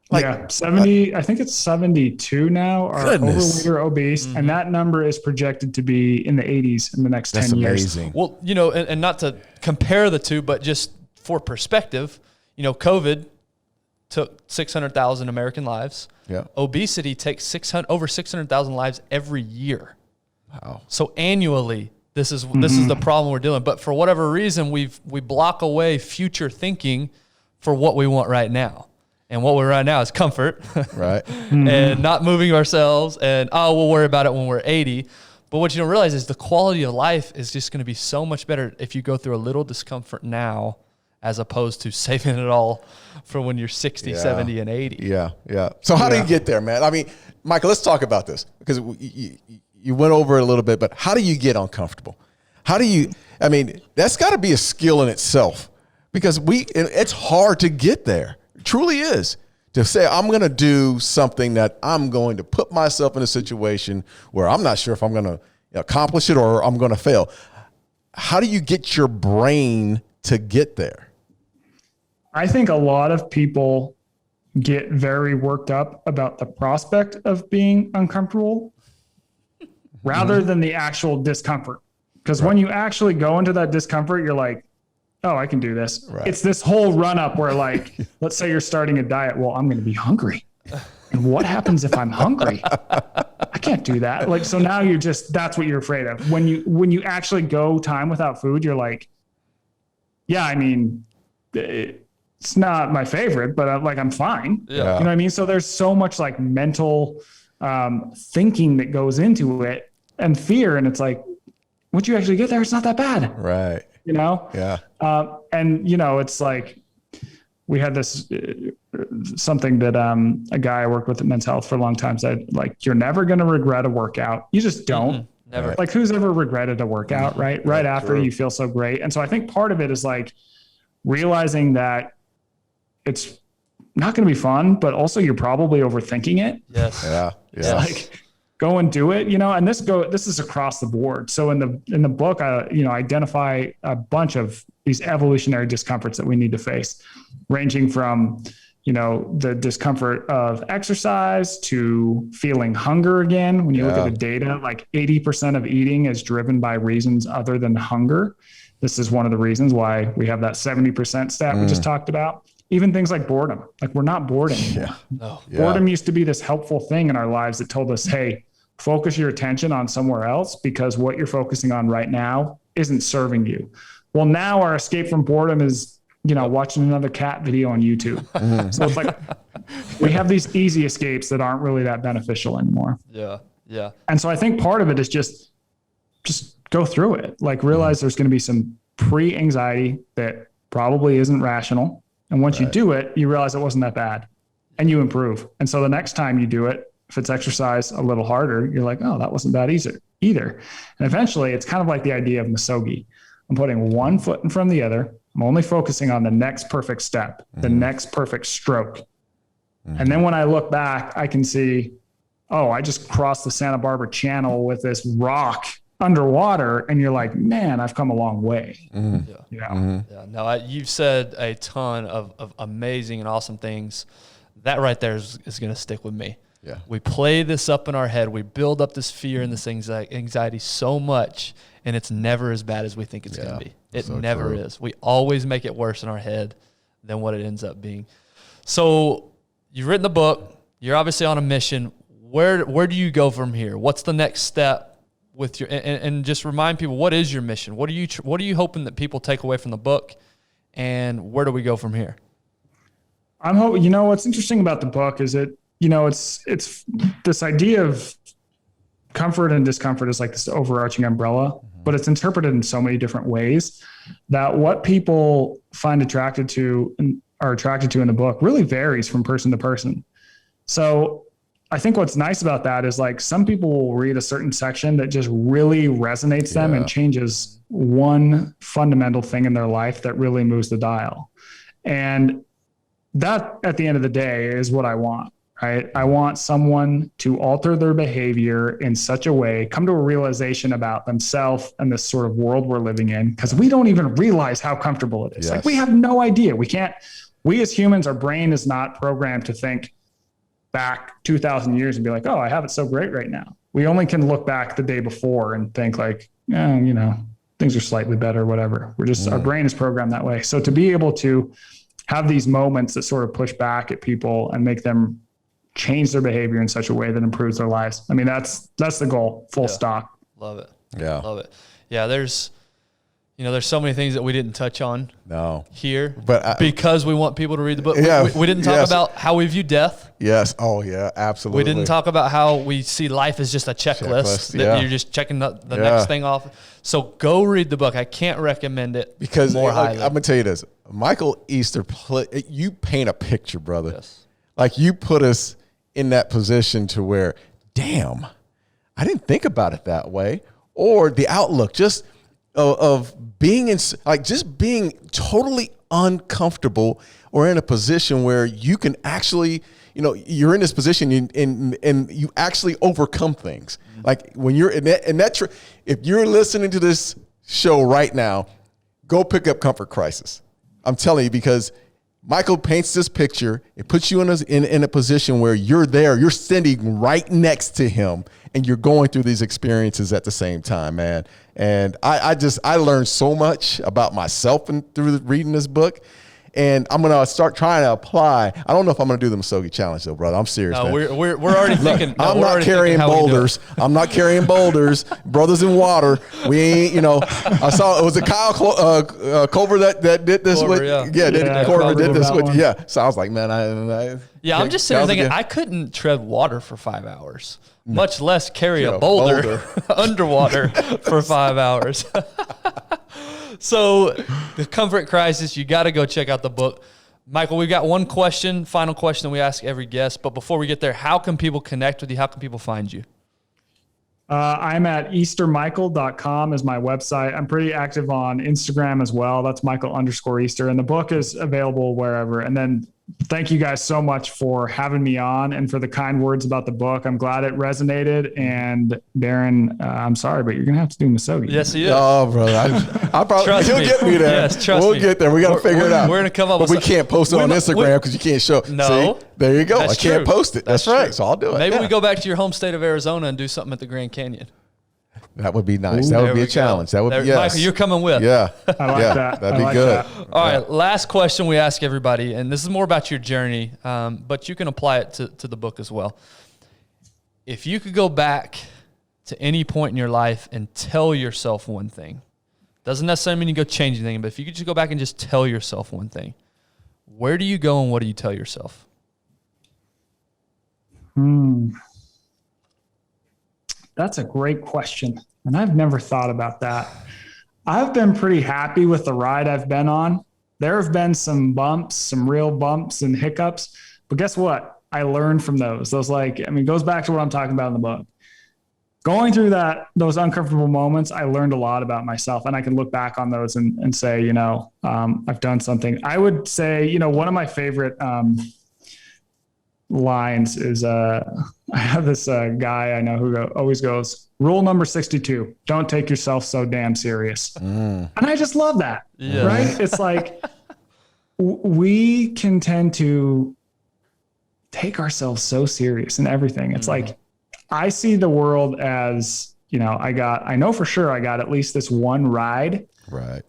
Like 70, I think it's 72 now are overweight or obese. Mm-hmm. And that number is projected to be in the 80s in the next 10 years. That's amazing. Well, and not to compare the two, but just for perspective, COVID took 600,000 American lives. Yeah. Obesity takes over 600,000 lives every year. Wow. So annually, this is the problem we're dealing. But for whatever reason, we block away future thinking for what we want right now. And what we're right now is comfort, right? And not moving ourselves, and we'll worry about it when we're 80. But what you don't realize is the quality of life is just going to be so much better if you go through a little discomfort now, as opposed to saving it all for when you're 60, 70, and 80. Yeah. So how do you get there, man? I mean, Michael, let's talk about this because you went over it a little bit, but how do you get uncomfortable? That's got to be a skill in itself because it's hard to get there. It truly is. To say, I'm going to do something that I'm going to put myself in a situation where I'm not sure if I'm going to accomplish it or I'm going to fail. How do you get your brain to get there? I think a lot of people get very worked up about the prospect of being uncomfortable rather than the actual discomfort. Because when you actually go into that discomfort, you're like, oh, I can do this. Right. It's this whole run up where let's say you're starting a diet. Well, I'm going to be hungry. And what happens if I'm hungry? I can't do that. So now that's what you're afraid of. When you actually go time without food, you're like, yeah, I mean, it's not my favorite, but I'm fine. Yeah. You know what I mean? So there's so much mental thinking that goes into it and fear. And it's like, once you actually get there, it's not that bad. Right. Yeah. And it's like, we had this, something that a guy I worked with at Men's Health for a long time said, you're never going to regret a workout. You just don't. Mm-hmm. Never. Who's ever regretted a workout, right? Right after you feel so great. And so I think part of it is realizing that it's not going to be fun, but also you're probably overthinking it. Yes. Yeah. It's go and do it, and this is across the board. So in the book, identify a bunch of these evolutionary discomforts that we need to face, ranging from, the discomfort of exercise to feeling hunger again. When you look at the data, 80% of eating is driven by reasons other than hunger. This is one of the reasons why we have that 70% stat we just talked about. Even things like boredom, we're not bored anymore. Boredom used to be this helpful thing in our lives that told us, hey, focus your attention on somewhere else because what you're focusing on right now isn't serving you. Well, now our escape from boredom is, watching another cat video on YouTube. So it's we have these easy escapes that aren't really that beneficial anymore. Yeah. Yeah. And so I think part of it is just go through it. Realize there's going to be some pre-anxiety that probably isn't rational. And once you do it, you realize it wasn't that bad and you improve. And so the next time you do it, if it's exercise a little harder, you're like, oh, that wasn't bad either. And eventually it's kind of like the idea of Misogi. I'm putting one foot in front of the other. I'm only focusing on the next perfect step, the next perfect stroke. And then when I look back, I can see, oh, I just crossed the Santa Barbara Channel with this rock underwater. And you're like, man, I've come a long way. You've said a ton of amazing and awesome things. That right there is going to stick with me. Yeah. We play this up in our head. We build up this fear and this anxiety so much, and it's never as bad as we think it's going to be. It never is. We always make it worse in our head than what it ends up being. So you've written the book. You're obviously on a mission. Where do you go from here? What's the next step with your? And just remind people, what is your mission? What are you hoping that people take away from the book, and where do we go from here? I'm hoping. What's interesting about the book is it's this idea of comfort and discomfort is like this overarching umbrella, but it's interpreted in so many different ways that what people find attracted to and are attracted to in the book really varies from person to person. So I think what's nice about that is like some people will read a certain section that just really resonates them and changes one fundamental thing in their life that really moves the dial. And that at the end of the day is what I want, right? I want someone to alter their behavior in such a way, come to a realization about themselves and this sort of world we're living in, because we don't even realize how comfortable it is. Like we have no idea. We as humans, our brain is not programmed to think back 2,000 years and be like, oh, I have it so great right now. We only can look back the day before and think like, things are slightly better, whatever. Our brain is programmed that way. So to be able to have these moments that sort of push back at people and make them change their behavior in such a way that improves their lives. I mean, that's the goal, full stop. Love it. Yeah. Love it. Yeah. There's so many things that we didn't touch on here, but because we want people to read the book. We didn't talk about how we view death. Yes. Oh yeah, absolutely. We didn't talk about how we see life as just a checklist that you're just checking the next thing off. So go read the book. I can't recommend it because more highly. I'm gonna tell you this, Michael Easter, you paint a picture, brother. Yes. Like you put us in that position to where, damn, I didn't think about it that way, or the outlook just of being in, like just being totally uncomfortable or in a position where you can actually, you're in this position and you actually overcome things. Like when you're in that, if you're listening to this show right now, go pick up Comfort Crisis. I'm telling you, because Michael paints this picture. It puts you in a position where you're there, you're standing right next to him, and you're going through these experiences at the same time, man. And I learned so much about myself through reading this book. And I'm gonna start trying to apply. I don't know if I'm gonna do the Muskogee challenge though, brother. I'm serious. No, man. We're already thinking. I'm not carrying boulders. I'm not carrying boulders. Brothers in water. We ain't. I saw it was a Kyle Culver that did this. Culver, Culver did this with. Yeah. So I was like, man, I'm just sitting there thinking I couldn't tread water for 5 hours, much less carry a boulder underwater for 5 hours. So the Comfort Crisis, you got to go check out the book. Michael, we've got one final question that we ask every guest. But before we get there, how can people connect with you? How can people find you? I'm at eastermichael.com is my website. I'm pretty active on Instagram as well. That's Michael_Easter. And the book is available wherever. And then thank you guys so much for having me on and for the kind words about the book. I'm glad it resonated. And Darren, I'm sorry, but you're going to have to do Muskogee. Yes, he is. Oh, brother. I probably, you'll get me there. Yes, trust me. We'll get there. We got to figure it out. We're going to come up with. But we can't post it on Instagram because you can't show. No. See? There you go. I can't post it. That's right. True. So I'll do it. Maybe we go back to your home state of Arizona and do something at the Grand Canyon. That would be nice. That would be a challenge. That would be, yes. Michael, you're coming with. Yeah. I like that. That'd be good. All right. Last question we ask everybody, and this is more about your journey, but you can apply it to the book as well. If you could go back to any point in your life and tell yourself one thing, doesn't necessarily mean you go change anything, but if you could just go back and just tell yourself one thing, where do you go and what do you tell yourself? That's a great question. And I've never thought about that. I've been pretty happy with the ride I've been on. There have been some bumps, some real bumps and hiccups, but guess what? I learned from those. Goes back to what I'm talking about in the book. Going through those uncomfortable moments, I learned a lot about myself, and I can look back on those and say, I've done something. I would say, one of my favorite lines is I have this guy I know who always goes, rule number 62, don't take yourself so damn serious. And I just love that. Yeah. Right? It's like we can tend to take ourselves so serious in everything. It's like I see the world as, I know for sure I got at least this one ride. Right.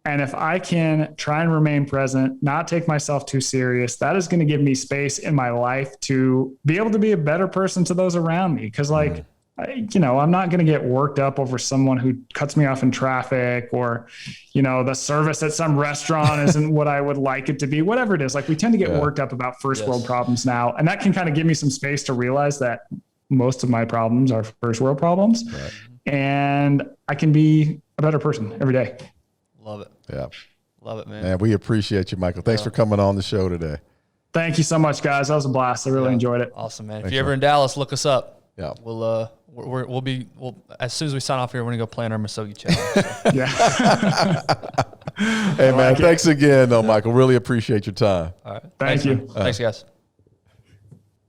And if I can try and remain present, not take myself too serious, that is going to give me space in my life to be able to be a better person to those around me. Because I'm not going to get worked up over someone who cuts me off in traffic or, the service at some restaurant isn't what I would like it to be, whatever it is. Like we tend to get worked up about first world problems now. And that can kind of give me some space to realize that most of my problems are first world problems. Right. And I can be a better person every day. Love it. Yeah. Love it, man. Man, we appreciate you, Michael. Thanks for coming on the show today. Thank you so much, guys. That was a blast. I really enjoyed it. Awesome, man. If you're ever in Dallas, look us up. Yeah. We'll as soon as we sign off here, we're gonna go plan our Muskogee challenge. So. Yeah. Hey, man, thanks again, though, Michael. Really appreciate your time. All right. Thank you. Thanks, guys.